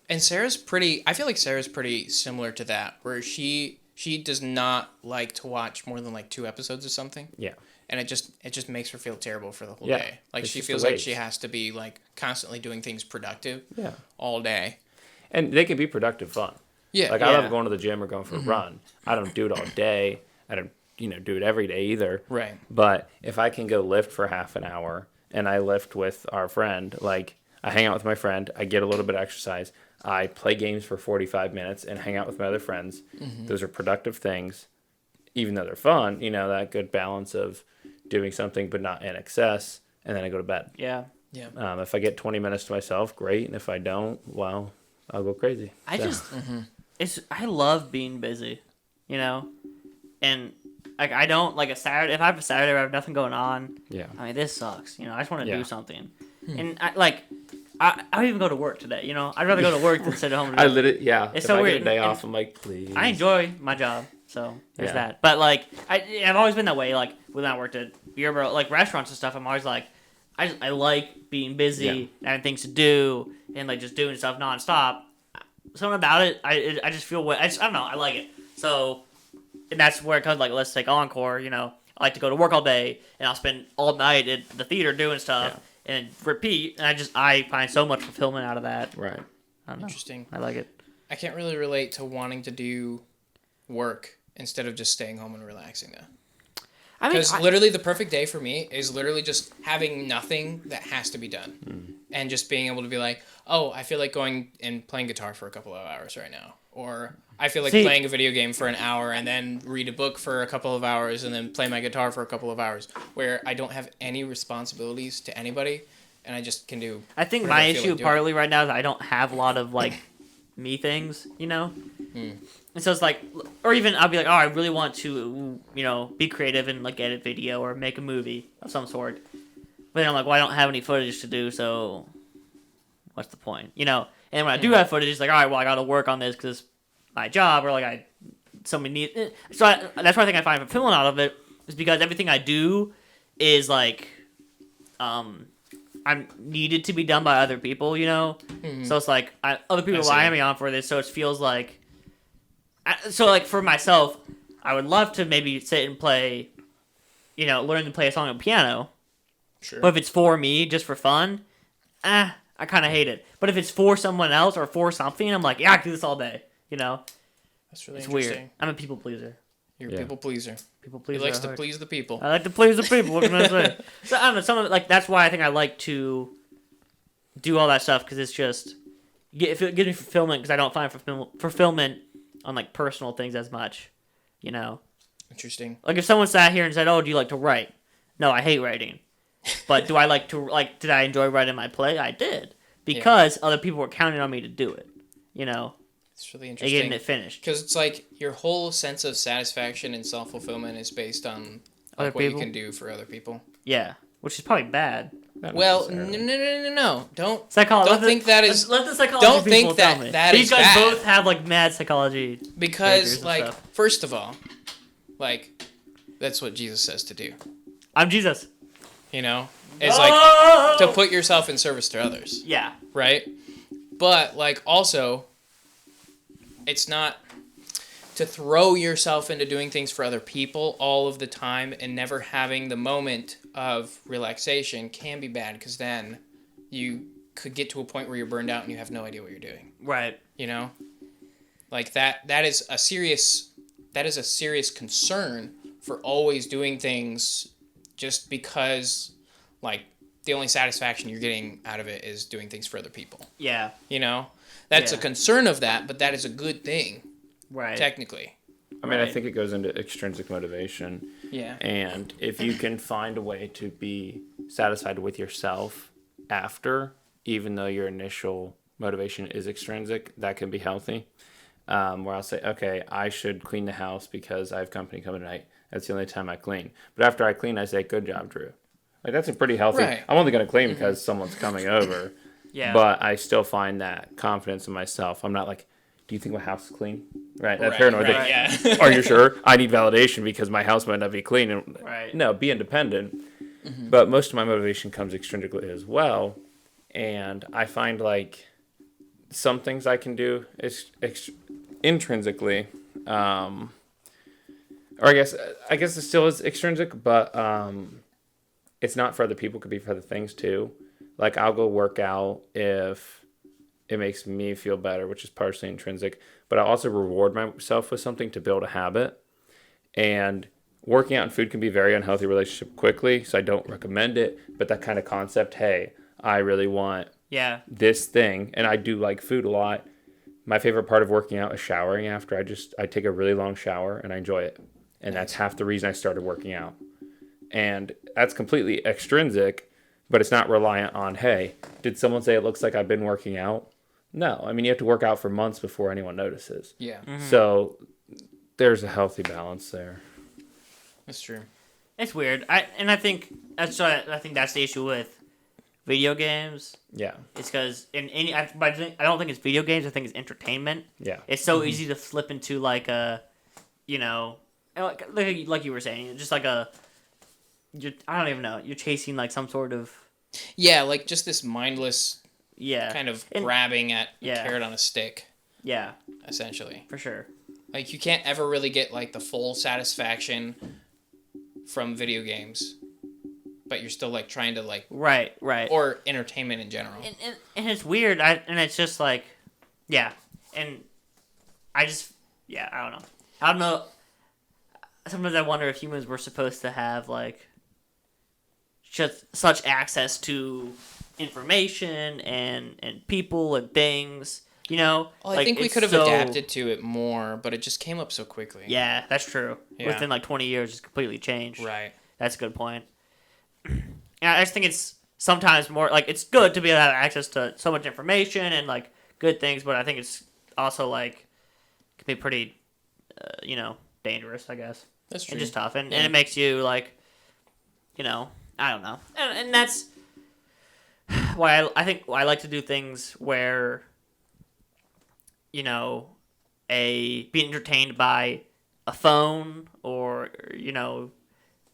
And I feel like Sarah's pretty similar to that, where she does not like to watch more than like 2 episodes of something. Yeah. And it just makes her feel terrible for the whole Yeah, day. Like it's she just a feels like waste. she has to be like constantly doing things productive Yeah. all day. And they can be productive fun. Yeah. Like, I love going to the gym or going for a run. I don't do it all day. I don't, do it every day either. Right. But if I can go lift for half an hour and I lift with our friend, like, I hang out with my friend, I get a little bit of exercise, I play games for 45 minutes and hang out with my other friends. Those are productive things, even though they're fun, that good balance of doing something but not in excess, and then I go to bed. Yeah. Yeah. If I get 20 minutes to myself, great. And if I don't, well, I'll go crazy. I love being busy, and like I don't like a Saturday. If I have a Saturday where I have nothing going on, Yeah. I mean, this sucks. I just want to Yeah. do something, and I don't even go to work today. I'd rather go to work than sit at home. I literally, It's if so I weird. get a day And off, I'm like, please. I enjoy my job, so there's Yeah. that. But like, I've always been that way. Like when I worked at like restaurants and stuff, I'm always like, I like being busy and having things to do and like just doing stuff nonstop. Something about it, I just feel I don't know, I like it. So, and that's where it comes. Like, let's take Encore. I like to go to work all day, and I'll spend all night at the theater doing stuff and repeat. And I find so much fulfillment out of that. Right. I don't know. Interesting. I like it. I can't really relate to wanting to do work instead of just staying home and relaxing though. I mean, Because literally the perfect day for me is literally just having nothing that has to be done. And just being able to be like, oh, I feel like going and playing guitar for a couple of hours right now. Or I feel like playing a video game for an hour and then read a book for a couple of hours and then play my guitar for a couple of hours. Where I don't have any responsibilities to anybody and I just can do I think whatever my I feel issue like doing. partly right now is I don't have a lot of like me things, And so it's like, or even I'll be like, oh, I really want to, be creative and like edit video or make a movie of some sort. But then I'm like, well, I don't have any footage to do, so what's the point, And when I do have footage, it's like, all right, well, I got to work on this because my job or like somebody needs. So that's why I think I find fulfillment out of it is because everything I do is like, I'm needed to be done by other people, So it's like other people rely on me on for this, so it feels like. So like for myself, I would love to maybe sit and play, learn to play a song on piano. Sure. But if it's for me, just for fun, I kind of hate it. But if it's for someone else or for something, I'm like, yeah, I can do this all day. That's really It's interesting. weird. I'm a people pleaser. You're a people pleaser. People He pleaser. likes to please the people. I like to please the people. What can I say? So I don't know. Some of it, like that's why I think I like to do all that stuff because it's just it gives me fulfillment because I don't find fulfillment on like personal things as much. Interesting. Like if someone sat here and said, "Oh, do you like to write?" No, I hate writing. But do I like to did I enjoy writing my play? I did because other people were counting on me to do it. It's really And interesting. getting it finished. Because it's like your whole sense of satisfaction and self-fulfillment is based on Other like, what you people? can do for other people. Yeah, which is probably bad. Not Well, necessarily. no. Don't Don't think that is... Let the psychology don't think people tell that me. that These is guys bad. both have like mad psychology. majors Because, and like, stuff. first of all, like, that's what Jesus says to do. I'm Jesus. It's like to put yourself in service to others, Yeah. right? But, like, also, it's not to throw yourself into doing things for other people all of the time and never having the moment of relaxation can be bad because then you could get to a point where you're burned out and you have no idea what you're doing. Right. Like that is a serious concern for always doing things just because like the only satisfaction you're getting out of it is doing things for other people. Yeah. That's a Yeah. concern of that, but that is a good thing. Right. Technically. I mean, I Right. think it goes into extrinsic motivation. Yeah. And if you can find a way to be satisfied with yourself after, even though your initial motivation is extrinsic, that can be healthy. Where I'll say, okay, I should clean the house because I have company coming tonight. That's the only time I clean. But after I clean, I say, good job, Drew. Like, that's a pretty healthy... Right. I'm only going to clean because someone's coming over. Yeah. But I still find that confidence in myself. I'm not like, do you think my house is clean? Right, that's Right, paranoid. right, yeah. Are you sure? I need validation because my house might not be clean. And, Right. No, be independent. But most of my motivation comes extrinsically as well. And I find like some things I can do intrinsically, or I guess it still is extrinsic, but it's not for other people. It could be for other things too. Like I'll go work out if it makes me feel better, which is partially intrinsic. But I also reward myself with something to build a habit. And working out and food can be a very unhealthy relationship quickly, so I don't recommend it. But that kind of concept, hey, I really want this thing, and I do like food a lot. My favorite part of working out is showering after. I take a really long shower, and I enjoy it. And that's half the reason I started working out. And that's completely extrinsic, but it's not reliant on, hey, did someone say it looks like I've been working out? No. I mean, you have to work out for months before anyone notices. Yeah. Mm-hmm. So there's a healthy balance there. That's true. It's weird. I think that's the issue with video games. Yeah. It's because I don't think it's video games. I think it's entertainment. Yeah. It's so easy to slip into like a, like you were saying, just like I don't even know. You're chasing like some sort of. Yeah, like just this mindless. Yeah. Kind of grabbing at a carrot on a stick. Yeah. Essentially. For sure. Like you can't ever really get like the full satisfaction from video games, but you're still like trying to like right or entertainment in general. And it's weird. And it's just like, and I don't know. Sometimes I wonder if humans were supposed to have like just such access to information and people and things. Well, I like, think we could have adapted to it more, but it just came up so quickly. Yeah, that's true. Yeah. Within like 20 years, it's completely changed. Right. That's a good point. Yeah, I just think it's sometimes more like it's good to be able to have access to so much information and like good things, but I think it's also like can be pretty, dangerous. I guess that's true. And just tough, and it makes you like, I don't know, and that's why I think I like to do things where. Be entertained by a phone or,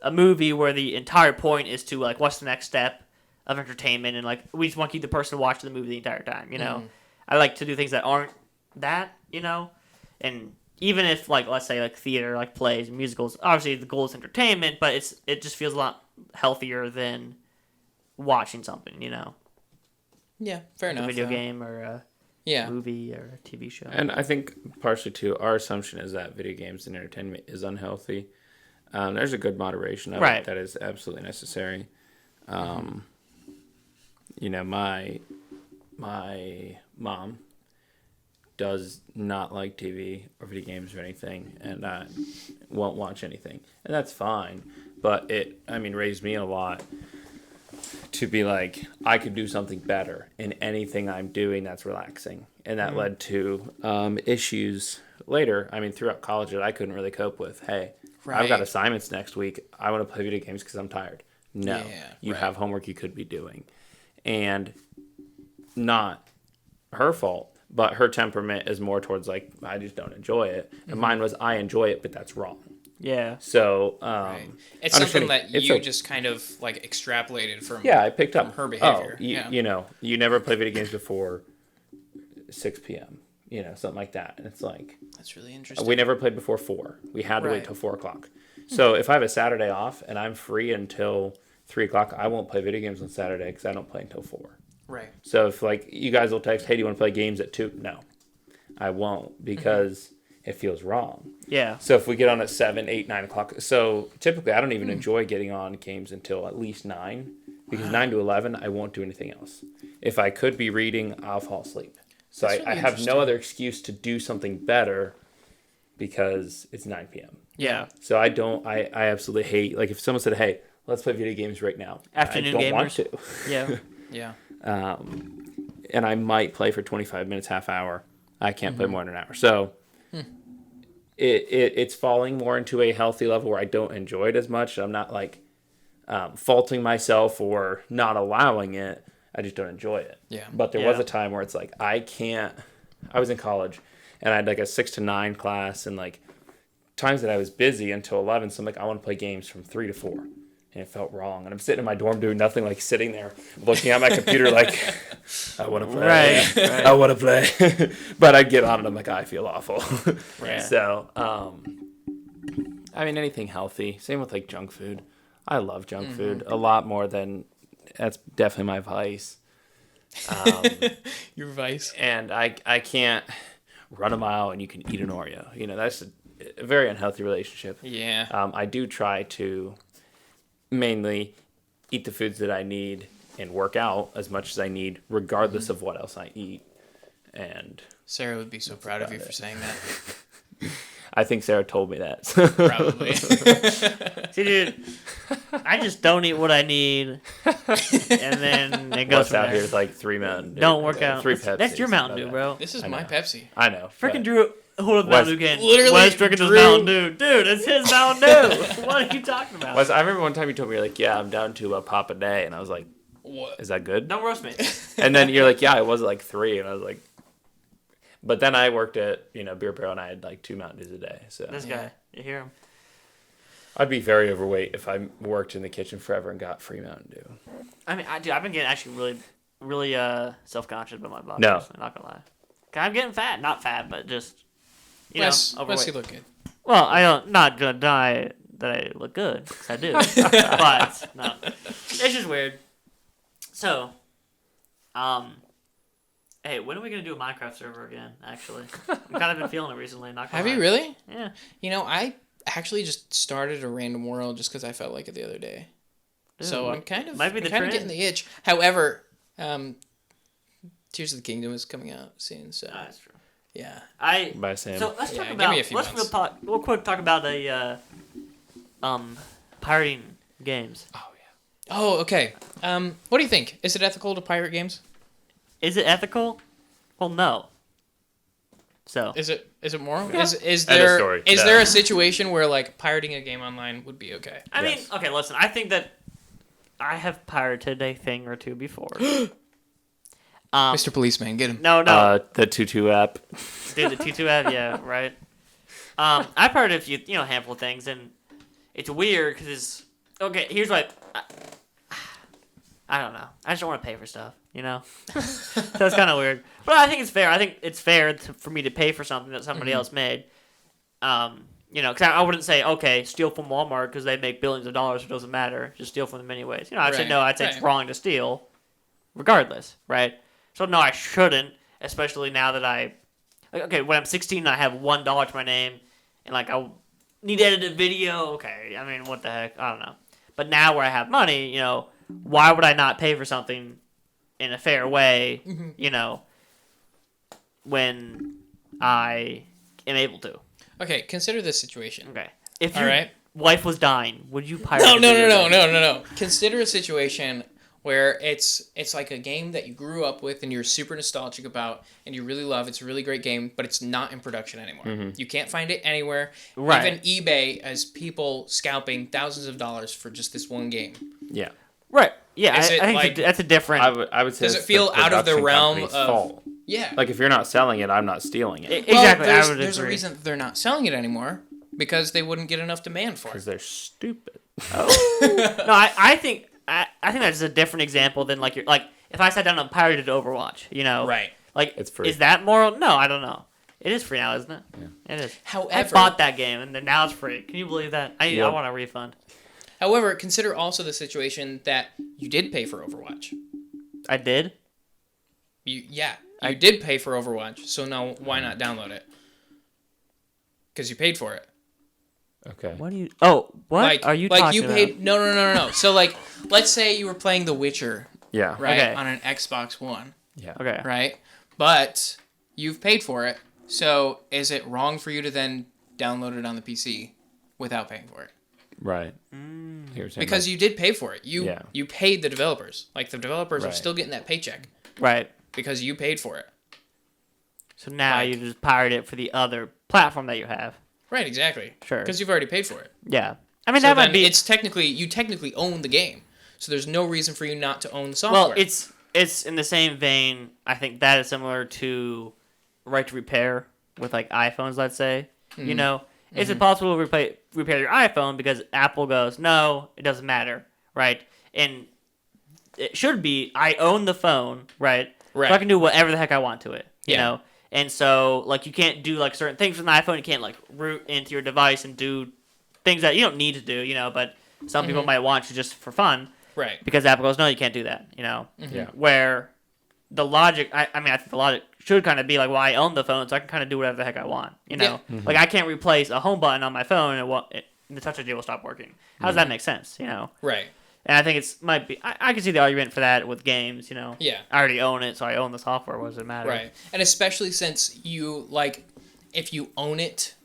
a movie where the entire point is to, like, what's the next step of entertainment and, like, we just want to keep the person watching the movie the entire time, I like to do things that aren't that, and even if, like, let's say, like, theater, like, plays and musicals, obviously the goal is entertainment, but it just feels a lot healthier than watching something, Yeah, fair enough. A video game or a movie or a TV show. And I think partially too, our assumption is that video games and entertainment is unhealthy. There's a good moderation of it that is absolutely necessary. My mom does not like TV or video games or anything, and won't watch anything, and that's fine. But it raised me a lot to be like, I could do something better in anything I'm doing that's relaxing. And that led to issues later. Throughout college that I couldn't really cope with. Hey, I've got assignments next week. I want to play video games because I'm tired. No, you have homework you could be doing. And not her fault, but her temperament is more towards like, I just don't enjoy it. And mine was, I enjoy it, but that's wrong. Yeah. So, it's something that you just kind of like extrapolated from. Yeah, I picked up her behavior. You never play video games before 6 p.m. Something like that. And it's like, that's really interesting. We never played before 4. We had to wait till 4 o'clock. So if I have a Saturday off and I'm free until 3 o'clock, I won't play video games on Saturday because I don't play until 4. Right. So if like you guys will text, hey, do you want to play games at 2? No, I won't because it feels wrong. Yeah. So if we get on at 7, 8, 9 o'clock. So typically I don't even enjoy getting on games until at least 9 because 9 to 11, I won't do anything else. If I could be reading, I'll fall asleep. So I have no other excuse to do something better because it's 9 p.m. Yeah. So I absolutely hate, like if someone said, hey, let's play video games right now. Afternoon I don't gamers. want to. Yeah. Yeah. And I might play for 25 minutes, half hour. I can't play more than an hour. So it's falling more into a healthy level where I don't enjoy it as much. I'm not like faulting myself or not allowing it. I just don't enjoy it. Yeah. But there was a time where it's like, I was in college and I had like a 6 to 9 class and like times that I was busy until 11. So I'm like, I want to play games from 3 to 4. and it felt wrong. And I'm sitting in my dorm doing nothing, like sitting there looking at my computer like, I want to play. Right. I want to play. But I get on and I'm like, I feel awful. Right. So, I mean, anything healthy. Same with like junk food. I love junk food a lot more than, that's definitely my vice. Your vice. And I can't run a mile and you can eat an Oreo. You know, that's a very unhealthy relationship. Yeah. I do try to mainly eat the foods that I need and work out as much as I need, regardless of what else I eat. And Sarah would be so proud of you for saying that. I think Sarah told me that. Probably. See, dude, I just don't eat what I need, and then it goes What's from out there. here is like 3 Mountain Dew. Don't work out. 3 That's, Pepsis. that's your Mountain Dew, bro. This is I my know. Pepsi. I know. Freaking but- Drew, hold up Wes- Mountain Dew again. Literally, Wes drinking Drew- his Mountain Dew. Dude, it's his Mountain Dew. What are you talking about? Wes, I remember one time you told me, you're like, yeah, I'm down to a pop a day. And I was like, What? is that good? Don't roast me. And then you're like, yeah, it was like 3. And I was like, but then I worked at, Beer Barrel and I had like 2 Mountain Dews a day. So This guy, you hear him? I'd be very overweight if I worked in the kitchen forever and got free Mountain Dew. I mean, I've been getting actually really self-conscious about my body. No. Personally, not gonna lie. 'Cause I'm getting fat, not fat, but just Wes, overweight. you look good. Well, I don't not gonna deny that I look good, 'cause I do. But no, it's just weird. So, hey, when are we gonna do a Minecraft server again? Actually, I've kind of been feeling it recently. Not gonna Have you lie. really? Yeah. I actually just started a random world just because I felt like it the other day. So Ooh, I'm kind of might be the trend. getting the itch. However, Tears of the Kingdom is coming out soon, so That's true. yeah. By Sam. So let's Yeah, talk give about me a few months. real quick talk about a pirating games. Oh, okay. What do you think? Is it ethical to pirate games? Is it ethical? Well, no. So Is it moral? Yeah. Is End of there story. is No. there a situation where like pirating a game online would be okay? I mean, Yes. okay, listen. I think that I have pirated a thing or two before. Mr. Policeman, get him. No, The Tutu app. dude, the T2 app, yeah, right. I pirated a few, handful of things, and it's weird because okay. Here's what I don't know. I just don't want to pay for stuff, So it's kind of weird, but I think it's fair. I think it's fair for me to pay for something that somebody else made. Because I wouldn't say, okay, steal from Walmart because they make billions of dollars. It doesn't matter. Just steal from them anyways. I'd say Right, no. I'd say it's right. wrong to steal, regardless, right? So no, I shouldn't. Especially now that when I'm 16 and I have $1 to my name, and like I need to edit a video. Okay, I mean, what the heck? I don't know. But now where I have money, why would I not pay for something in a fair way? When I am able to. Okay, consider this situation. Okay. If All your right. wife was dying, would you pirate? No. Consider a situation where it's like a game that you grew up with and you're super nostalgic about and you really love. It's a really great game, but it's not in production anymore. You can't find it anywhere. Right. Even eBay has people scalping thousands of dollars for just this one game. Yeah. Right. Yeah, Is I it think like- that's a different. I would say Does it it's feel out of the production realm company's of- fault. Yeah. Like, if you're not selling it, I'm not stealing it. Exactly. Well, I would there's a agree. reason that they're not selling it anymore because they wouldn't get enough demand for Because it. they're stupid. No, I think that's a different example than like if I sat down and pirated Overwatch, Right. Like It's free. Is that moral? No, I don't know. It is free now, isn't it? Yeah. It is. I However, bought that game and then now it's free. Can you believe that? I Yep. want a refund. However, consider also the situation that you did pay for Overwatch. I did. You did pay for Overwatch, so now why not download it? Because you paid for it. Okay. What do you? Oh, what Like, are you like talking you paid? about? No. So like, let's say you were playing The Witcher, Yeah. right, Okay. on an Xbox One, Yeah. Okay. right? But you've paid for it. So is it wrong for you to then download it on the PC without paying for it? Right. Because you did pay for it. Yeah. You paid the developers. Like the developers are Right. still getting that paycheck Right. because you paid for it. So now Like- you just pirate it for the other platform that you have. Right, exactly. Sure. Because you've already paid for it. Yeah. I mean So that then might be. it's you technically own the game. So there's no reason for you not to own the software. Well, it's in the same vein. I think that is similar to right to repair with like iPhones. Let's say, is it possible to repair your iPhone because Apple goes, no, it doesn't matter. right? And it should be I own the phone, right? Right. So I can do whatever the heck I want to it, you Yeah. know? And so, like, you can't do, like, certain things with an iPhone. You can't, like, root into your device and do things that you don't need to do, you know? But some people might want to just for fun. Right. Because Apple goes, no, you can't do that, you know? Yeah. Where the logic, I think the logic should kind of be like, well, I own the phone, so I can kind of do whatever the heck I want, you know? Yeah. Like, I can't replace a home button on my phone and the Touch ID will stop working. How does that make sense, you know? Right. And I think might be, I can see the argument for that with games, you know? Yeah. I already own it, so I own the software. What does it matter? Right. And especially since you, like, if you own it,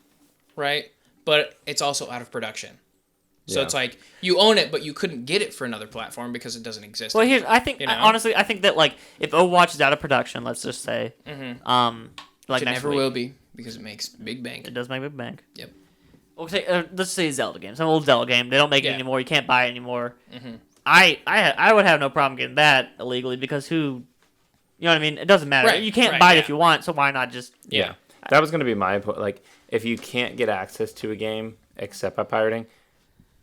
right, but it's also out of production. So Yeah. it's like, you own it, but you couldn't get it for another platform because it doesn't exist. Well, I think, You know? honestly, I think that, like, if Overwatch is out of production, let's just say, like, it next never week, will be because it makes big bank. it does make big bank. Yep. Okay, let's say Zelda game, some old Zelda game. They don't make it Yeah. anymore. You can't buy it anymore. I would have no problem getting that illegally because you know what I mean? It doesn't matter. Right, You can't right, buy it yeah. if you want, so why not just... Yeah. That was going to be my point. Like, if you can't get access to a game except by pirating,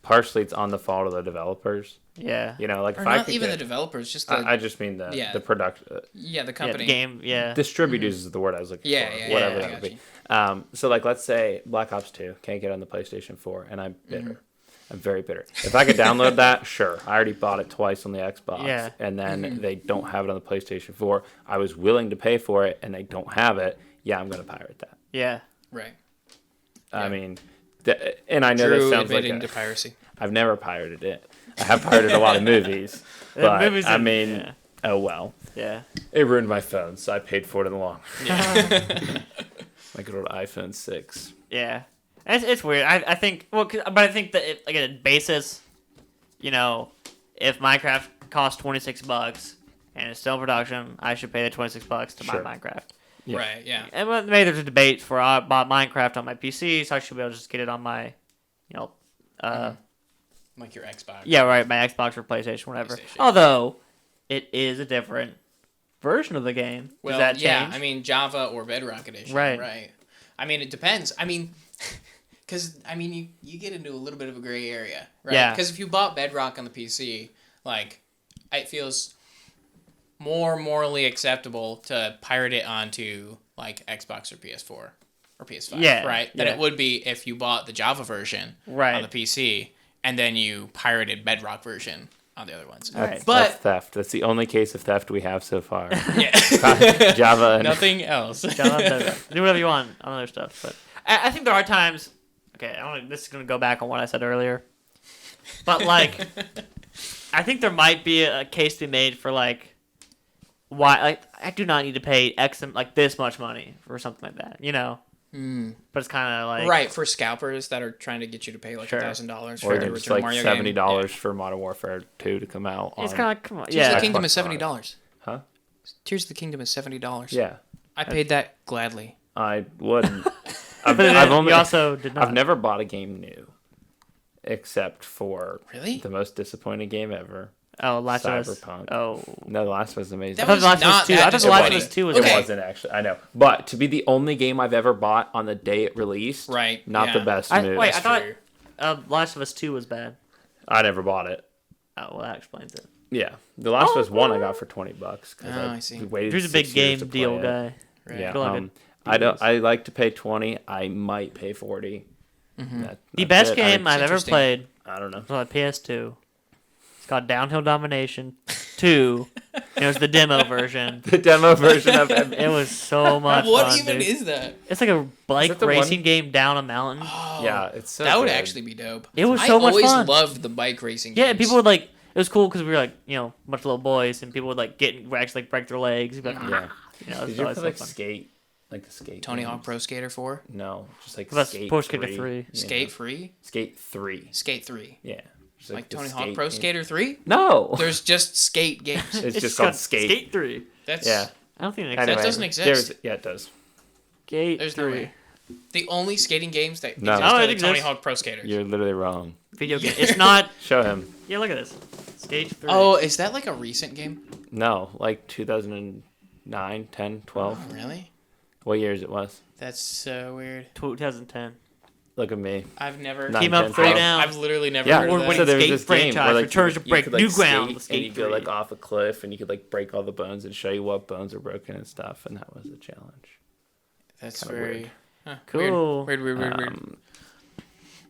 partially it's on the fault of the developers. Yeah. You know, like Or if I not could even get, the developers, just the, I just mean the Yeah. the product the Yeah, company. game, yeah. distributors is the word I was looking Yeah, for. yeah, whatever yeah, I that would got be. So like, let's say Black Ops 2 can't get on the PlayStation 4, and I'm bitter. I'm very bitter. If I could download that, sure. I already bought it twice on the Xbox, Yeah. and then they don't have it on the PlayStation 4. I was willing to pay for it, and they don't have it. Yeah, I'm going to pirate that. Yeah. Right. I mean, and I know Drew that sounds like admitting to piracy. I've never pirated it. I have pirated a lot of movies, The but movies I are- mean, yeah. oh well. Yeah. It ruined my phone, so I paid for it in the long. Yeah. My good old iPhone 6. Yeah. It's weird. I think, but I think that, like, at a basis, you know, if Minecraft costs $26 and it's still in production, I should pay the $26 to Sure. buy Minecraft. Yeah. Right, yeah. And maybe there's a debate for I bought Minecraft on my PC, so I should be able to just get it on my, you know, Like your Xbox. yeah, right, my Xbox or PlayStation, whatever. PlayStation. Although, it is a different version of the game. Does Well, that change? yeah, I mean, Java or Bedrock Edition. Right. Right. I mean, it depends. I mean, because, I mean, you get into a little bit of a gray area, right? Yeah. Because if you bought Bedrock on the PC, like, it feels more morally acceptable to pirate it onto, like, Xbox or PS4 or PS5, Yeah, right? Than yeah. it would be if you bought the Java version Right. on the PC and then you pirated Bedrock version on the other ones. That's, But that's theft. That's the only case of theft we have so far. yeah, Java and nothing else. Do whatever you want on other stuff. But I think there are times. Okay, this is gonna go back on what I said earlier. But like, I think there might be a case to be made for like, why like I do not need to pay like this much money for something like that. You know. But it's kind of like Right, for scalpers that are trying to get you to pay like Sure. $1,000 or for the just Return like Mario $70 game. for Modern Warfare 2 to come out. It's on- kind of like come on, Tears yeah. of the Xbox Kingdom is One. $70. Huh? Tears of the Kingdom is $70. Yeah, I paid that gladly. I wouldn't. But then you also did not. I've never bought a game new, except for Really? the most disappointing game ever. Oh, Last of Us. Cyberpunk. Oh, No, The Last of Us is amazing. That I thought was The Last of Us not 2. that I thought The Last of disappointing. Us 2 was. Okay. It wasn't actually. I know, but to be the only game I've ever bought on the day it released, Right, Not yeah. the best I, move. wait, I That's thought true. Last of Us 2 was bad. I never bought it. Oh, well, that explains it. Yeah, The Last of Us 1 I got for $20 because Oh, I see. waited. He's a big 6 years to game play deal it. guy. Right. Yeah, Feel like I don't. I like to pay 20. I might pay 40. The best game I've ever interesting. played I don't know. was on PS2. It's called Downhill Domination 2. It was the demo version. The demo version of it. It was so much What fun, even dude. is that? It's like a bike that the racing one- game down a mountain. Oh, Yeah, it's so that would good. actually be dope. It was so much I always fun. loved the bike racing Yeah, games. people would like. It was cool because we were like, you know, a bunch of little boys, and people would like actually like break their legs. You'd be like, Yeah. you know, Did it's you always ever so like fun. skate? Like the skate. Tony games? Hawk Pro Skater 4? No, just like That's Skate Pro Skater 3. 3. Yeah. Skate Free? Skate 3. Skate 3. Yeah. Just Like the Tony Hawk skate Pro game. Skater 3? No. There's just skate games. It's just called got Skate. Skate 3. That's Yeah. I don't think it Anyway, exists. doesn't exist. Yeah, it does. Skate There's 3. no way. The only skating games that No. exist Oh, are it the Tony exists. Hawk Pro Skater. You're literally wrong. Video game. It's not. Show him. Yeah, look at this. Skate 3. Oh, is that like a recent game? No, like 2009, 10, 12. Oh, really? What years it was? That's so weird. 2010. Look at me. I've never Nine, Team up, 10, throw 12. down. I've literally never Yeah, heard of Award-winning that. so there was skate this game franchise where, like, returns to you break could, like, new ground skate, with Skate and you go 3. like off a cliff, and you could like break all the bones and show you what bones are broken and stuff, and that was a challenge. That's Kinda very weird. Cool. Weird.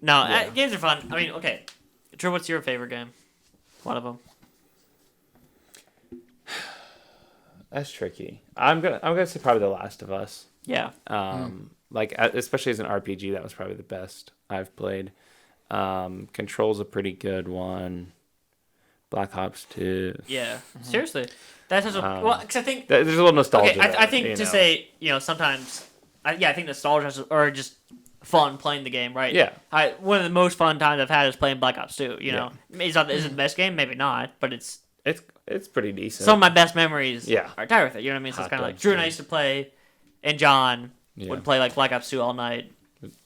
No, Yeah. games are fun. I mean, okay. Drew, what's your favorite game? One of them. That's tricky. I'm gonna say probably The Last of Us. Yeah. Like especially as an RPG, that was probably the best I've played. Control's a pretty good one. Black Ops 2. Yeah. Seriously. That's such a... well, because I think... There's a little nostalgia. Okay, there, I think you to know. say, sometimes... I think nostalgia is, or just fun playing the game, right? Yeah. One of the most fun times I've had is playing Black Ops 2, you know? Is it the best game? Maybe not, but it's... It's pretty decent. Some of my best memories Yeah. are tied with it, you know what I mean? So it's Hot kind of like dogs, Drew and I too. used to play, and John Yeah. would play like Black Ops 2 all night,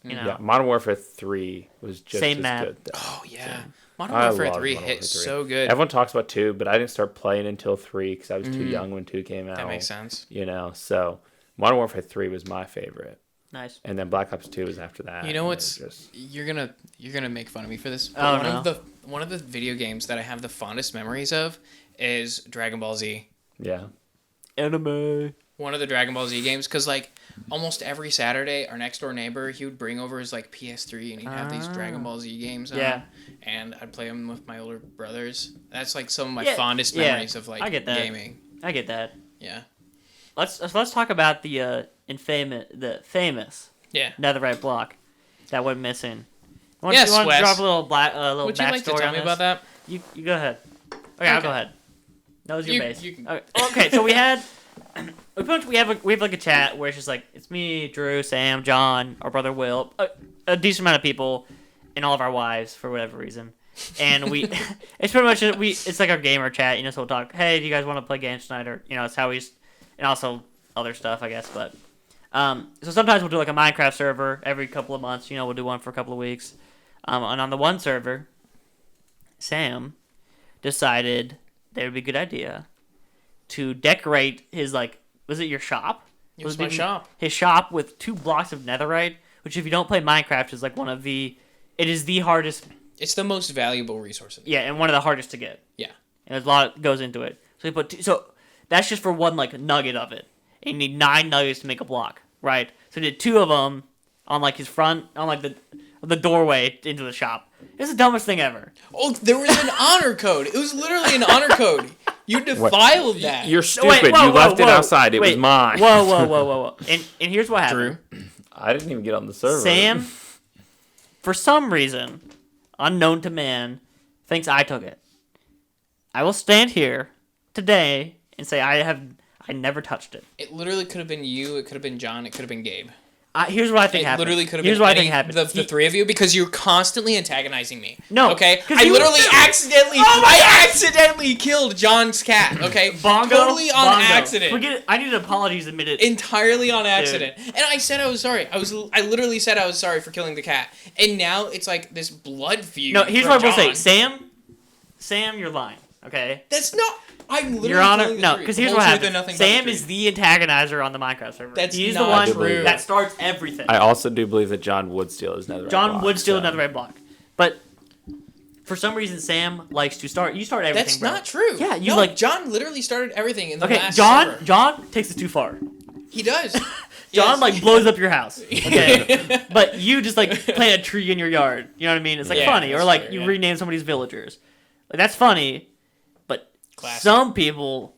you know? Yeah, Modern Warfare 3 was just Same as map. good. Though. Oh yeah, Modern I Warfare loved 3 Modern hit Warfare 3. so good. Everyone talks about 2, but I didn't start playing until 3 because I was too young when 2 came out. That makes sense. You know, so Modern Warfare 3 was my favorite, Nice. and then Black Ops 2 was after that. You know and what's it was just you're gonna make fun of me for this. But Oh, one of the video games that I have the fondest memories of is Dragon Ball Z. yeah. Anime. One of the Dragon Ball Z games, because like almost every Saturday, our next door neighbor, he would bring over his like PS3 and he'd have these Dragon Ball Z games on. Yeah. And I'd play them with my older brothers. That's like some of my Yeah, fondest yeah, memories of like I get that. gaming. I get that. Yeah. Let's talk about the famous Yeah. netherite block that went missing. Yes, you want to Wes. drop a little little Would you like to backstory tell on me this? about that? You go ahead. Okay, I'll Okay. go ahead. That was your You- base. you can- Okay, so we had we have like a chat where it's just like it's me, Drew, Sam, John, our brother Will, a decent amount of people, and all of our wives for whatever reason. And we, it's pretty much it's like our gamer chat, so we'll talk. Hey, do you guys want to play games tonight? Or it's how and also other stuff, I guess. But so sometimes we'll do like a Minecraft server every couple of months. We'll do one for a couple of weeks. And on the one server, Sam decided that it would be a good idea to decorate his was it your shop? It was my shop. His shop with 2 blocks of netherite, which if you don't play Minecraft is like it is the hardest. It's the most valuable resource. Yeah, and one of the hardest to get. Yeah. And there's a lot goes into it. So so that's just for one nugget of it. And you need 9 nuggets to make a block, right? So he did 2 of them on his front on the doorway into the shop. It's the dumbest thing ever. Oh, there was an honor code. It was literally an honor code. You defiled that. You're stupid. Wait, whoa, you left it whoa. outside. It was Wait, mine. Whoa. And here's what happened. Drew. I didn't even get on the server. Sam, for some reason, unknown to man, thinks I took it. I will stand here today and say I never touched it. It literally could have been you. It could have been John. It could have been Gabe. Here's what I think It happened. literally could have Here's been what I any, think happened. the 3 of you, because you're constantly antagonizing me. No, Okay? 'cause I you- literally accidentally... Oh my I accidentally killed John's cat, okay? Bongo, Totally on Bongo. accident. Forget it. I need apologies admitted. Entirely on accident. And I said I was sorry. I literally said I was sorry for killing the cat. And now it's like this blood feud. No, here's from what I will say. John. Sam, you're lying. Okay. That's not... I'm literally Your Honor, telling the no, truth. because The here's whole what truth and happened. nothing but the Sam truth. is the antagonizer on the Minecraft server. That's He's not the one true. that starts everything. I also do believe that John would steal his netherite. John block, would steal so. another red block, but for some reason Sam likes to start. You start everything. That's bro. not true. Yeah, you no, John literally started everything in the Okay, last John. server. John takes it too far. He does. John Yes. blows up your house. Okay, but you just plant a tree in your yard. You know what I mean? It's Yeah, funny, or that's fair, you yeah. rename somebody's villagers. That's funny, but Classic. some people,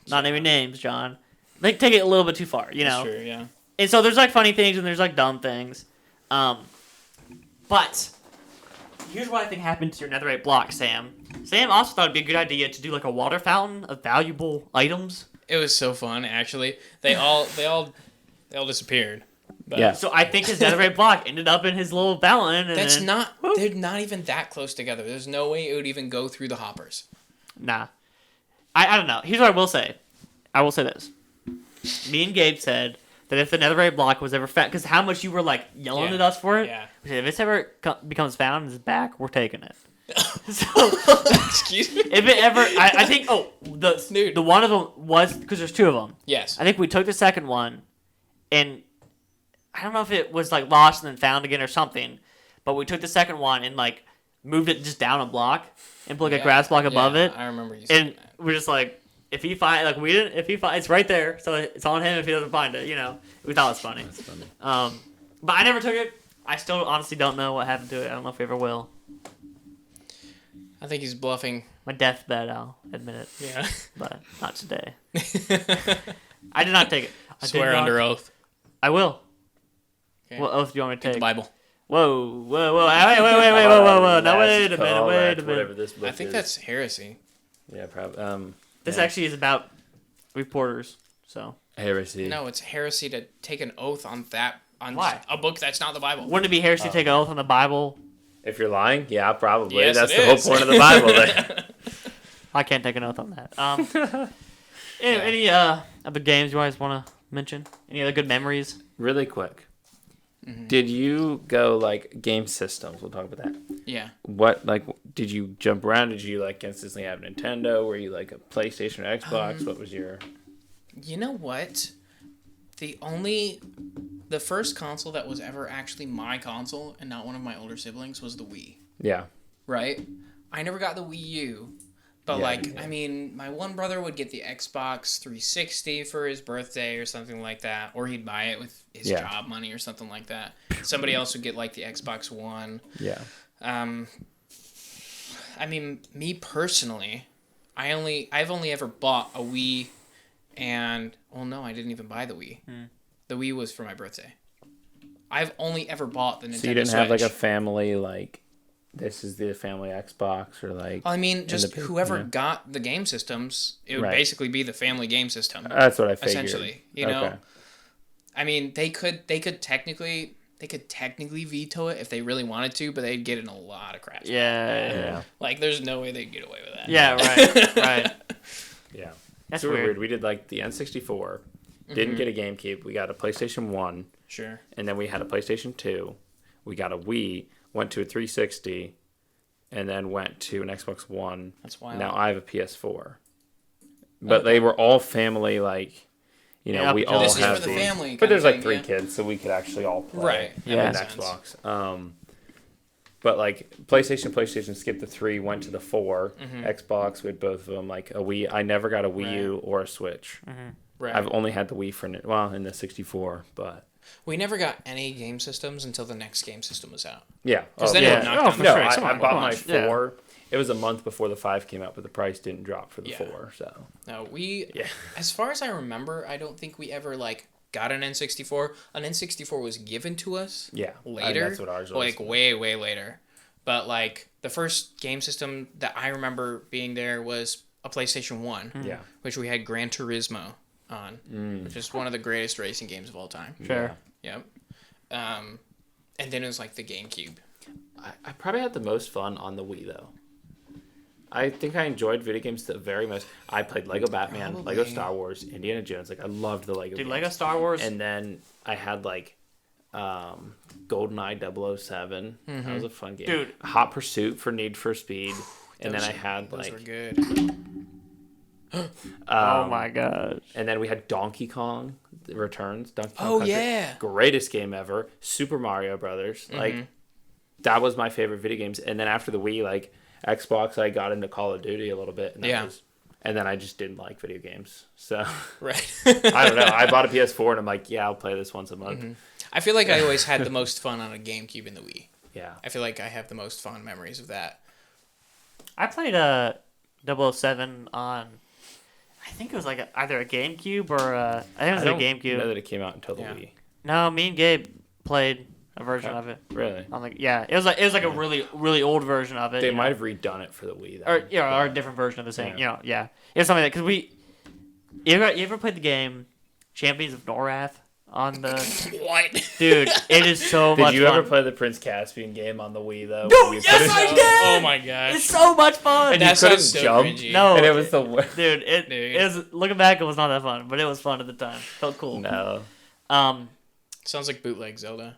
not naming names, John, they take it a little bit too far. You know. Sure, yeah. And so there's funny things and there's dumb things. But here's what I think happened to your netherite block, Sam. Sam also thought it'd be a good idea to do a water fountain of valuable items. It was so fun, actually. They all disappeared. But Yeah. So I think his netherite block ended up in his little fountain. And That's then, not... Whoop. They're not even that close together. There's no way it would even go through the hoppers. Nah. I don't know. Here's what I will say. I will say this. Me and Gabe said that if the netherite block was ever found, because how much you were yelling Yeah. at us for it. Yeah. We said, if it's ever becomes found and it's back, we're taking it. So Excuse me? if it ever, I think the one of them was because there's 2 of them. Yes. I think we took the second one, and I don't know if it was like lost and then found again or something, but we took the second one and like moved it just down a block and put like a grass block above it. I remember you saying And that. we're just like, if he find like we didn't, if he find it's right there, so it's on him if he doesn't find it. We thought it was funny. That's funny. But I never took it. I still honestly don't know what happened to it. I don't know if we ever will. I think he's bluffing. My deathbed, I'll admit it. Yeah. But not today. I did not take it. I did Swear not- under oath. I will. Okay. What oath do you want me to The take? Bible. Whoa. Wait, whoa. Now, wait a minute. Whatever this book I think is. that's heresy. Yeah, probably. This yeah. actually is about reporters, so. Heresy. No, it's heresy to take an oath on Why? a book that's not the Bible. Wouldn't it be heresy to take an oath on the Bible? If you're lying, yeah, probably. Yes, That's it the whole is. point of the Bible. There. I can't take an oath on that. Any other games you guys want to mention? Any other good memories? Really quick. Mm-hmm. Did you go like game systems? We'll talk about that. Yeah. What did you jump around? Did you like instantly have Nintendo? Were you like a PlayStation or Xbox? What was your? You know what? The first console that was ever actually my console and not one of my older siblings was the Wii. Yeah. Right? I never got the Wii U. But, Yeah, I mean, my one brother would get the Xbox 360 for his birthday or something like that. Or he'd buy it with his job money or something like that. Somebody else would get, like, the Xbox One. Yeah. I mean, me personally, I've only ever bought a Wii and... Well, no, I didn't even buy the Wii. The Wii was for my birthday. I've only ever bought the Nintendo Switch. So you didn't have like a family this is the family Xbox or like. I mean, just whoever yeah. got the game systems, it would Right. basically be the family game system. That's what I figured. Essentially, you know. I mean, they could technically veto it if they really wanted to, but they'd get in a lot of crap. Yeah. Like, there's no way they'd get away with that. Yeah, right. Yeah. That's Super weird. We did like the N64. Didn't get a GameCube. We got a PlayStation 1. Sure. And then we had a PlayStation 2. We got a Wii. Went to a 360. And then went to an Xbox One. That's wild. Now I have a PS4. But they were all family, Yeah, we all this is have for the these. family. But there's kind like of 3 thing, kids, so we could actually all play. Right. Yeah. That An makes sense. Xbox. But like PlayStation skipped the 3, went to the 4. Xbox, we had both of them. Like a Wii. I never got a Wii U or a Switch. Right. I've only had the Wii for in the 64, but We never got any game systems until the next game system was out. yeah. Because then it would knock down the No, price. Come I on, bought come my on. Yeah. 4. It was a month before the 5 came out, but the price didn't drop for the Yeah. 4. So No, Yeah. as far as I remember, I don't think we ever got an N64. An N64 was given to us yeah, later. that's what ours was. Way later. But the first game system that I remember being there was a PlayStation 1. Yeah. Which we had Gran Turismo on, which is one of the greatest racing games of all time. Sure. Yep. And then it was the GameCube. I probably had the most fun on the Wii though. I think I enjoyed video games the very most. I played Lego Batman, Probably. Lego Star Wars, Indiana Jones. I loved the Lego Dude, games. Lego Star Wars. And then I had GoldenEye 007. That was a fun game. Dude. Hot Pursuit for Need for Speed. And then I had Those were good. Oh my gosh. And then we had Donkey Kong Returns. Donkey Kong Oh, Country. yeah. Greatest game ever. Super Mario Brothers. That was my favorite video games. And then after the Wii, Xbox, I got into Call of Duty a little bit. And and then I just didn't like video games. So Right. I don't know. I bought a PS4 and I'm like, yeah, I'll play this once a month. I feel like I always had the most fun on a GameCube and the Wii. Yeah. I feel like I have the most fond memories of that. I played 007 on. I think it was either a GameCube or I think it was I a don't GameCube. know that it came out until the Yeah. Wii. No, me and Gabe played a version of it. Really? On it was a really old version of it. They you know? might have redone it for the Wii. or Then. or a different version of the same. Yeah. It was something because you ever played the game Champions of Norath on the What? dude? It is so much. Did you fun. ever play the Prince Caspian game on the Wii though? No, Where you yes, put it- I did! Oh my gosh. It's so much fun. And you That couldn't sounds so jump. cringy. No, And it was the worst. dude. It Dude. is looking back, it was not that fun, but it was fun at the time. Felt cool. No. Sounds like bootleg Zelda.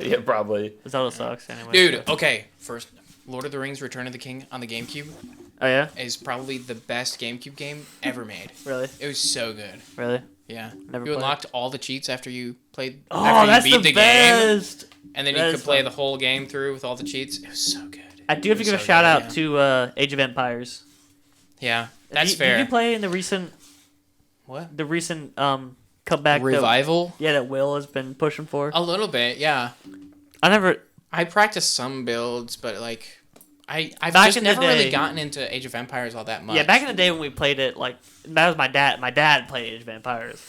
Yeah, probably. Zelda sucks anyway. Dude, okay. First, Lord of the Rings Return of the King on the GameCube Oh yeah, is probably the best GameCube game ever made. really, It was so good. really. Yeah. Never You played. unlocked all the cheats after you played Oh, after that's you beat the the game, best. and then That you could is play fun. the whole game through with all the cheats. It was so good. I do have to It give a was so shout good, out to Age of Empires. Yeah, that's Did fair. you play in the recent What? comeback? Revival? That Will has been pushing for. A little bit, yeah. I practiced some builds, but like I've Back just in the never really day- gotten into Age of Empires all that much. Yeah, back in the day when we played it, like that was my dad. My dad played Age of Empires,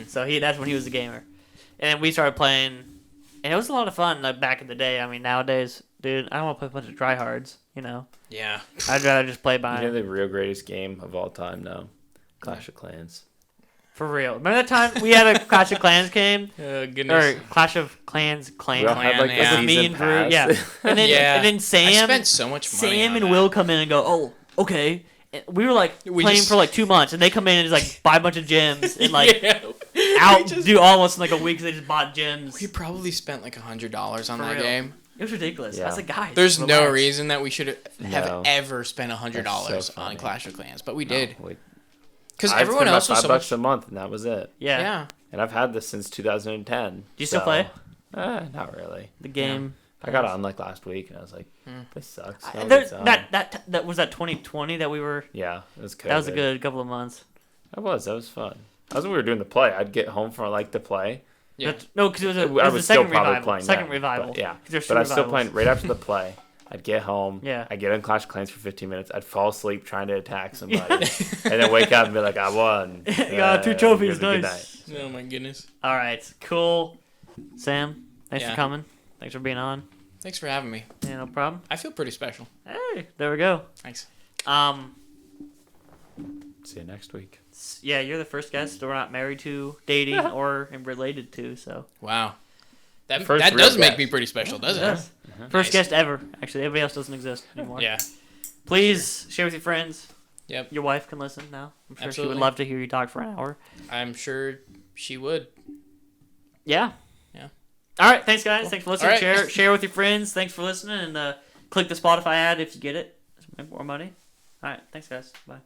So that's when he was a gamer, and then we started playing, and it was a lot of fun. Like back in the day, I mean, nowadays, dude, I don't want to play a bunch of tryhards. Yeah. I'd rather just play by You know the real greatest game of all time, no? Clash of Clans. for real. Remember that time we had a Clash of Clans game, Goodness. or Clash of Clans We all had like yeah. the with me season and Drew, pass. yeah, and then Yeah. and then I Sam. spent so much money Sam on and that. Will come in and go, oh, okay. And we were like We playing just- for like 2 months, and they come in and just like buy a bunch of gems and like Yeah. outdo all of us in like a week. 'Cause they just bought gems. We probably spent like $100 on For that real. game. It was ridiculous. Yeah. I was like, guys, There's no relax. reason that we should have No. ever spent $100 That's so on funny. Clash of Clans, but we did Wait, because I'd everyone spend else about was so $5 much. a month, and that was it. Yeah. Yeah, And I've had this since 2010. Do you still play? Not really. The game. I got on like last week, and I was like, this sucks. No There- one's on. that was that 2020 that we were. Yeah, it was good. That was a good couple of months. That was fun. That was when we were doing the play. I'd get home from like the play. yeah. No, because it was, I it was was the still second probably revival. playing Second then, revival. But, yeah, 'Cause there's but two I was still revivals. playing right after the play. I'd get home. Yeah. I'd get in Clash of Clans for 15 minutes. I'd fall asleep trying to attack somebody, and then wake up and be like, I won. Got 2 trophies. Good Nice. Oh my goodness! All right, cool. Sam, thanks for Yeah. coming. Thanks for being on. Thanks for having me. Yeah, no problem. I feel pretty special. Hey, there we go. Thanks. See you next week. Yeah, you're the first guest we're not married to, dating, or related to. So Wow, that First that real does make guest. me pretty special, doesn't yes. it? First Nice. guest ever. Actually, everybody else doesn't exist anymore. Yeah. Please share with your friends. Yep. Your wife can listen now. I'm sure she Absolutely. would love to hear you talk for an hour. I'm sure she would. Yeah. Yeah. All right. Thanks, guys. Cool. Thanks for listening. All right. Share with your friends. Thanks for listening, and click the Spotify ad if you get it. Make more money. All right. Thanks, guys. Bye.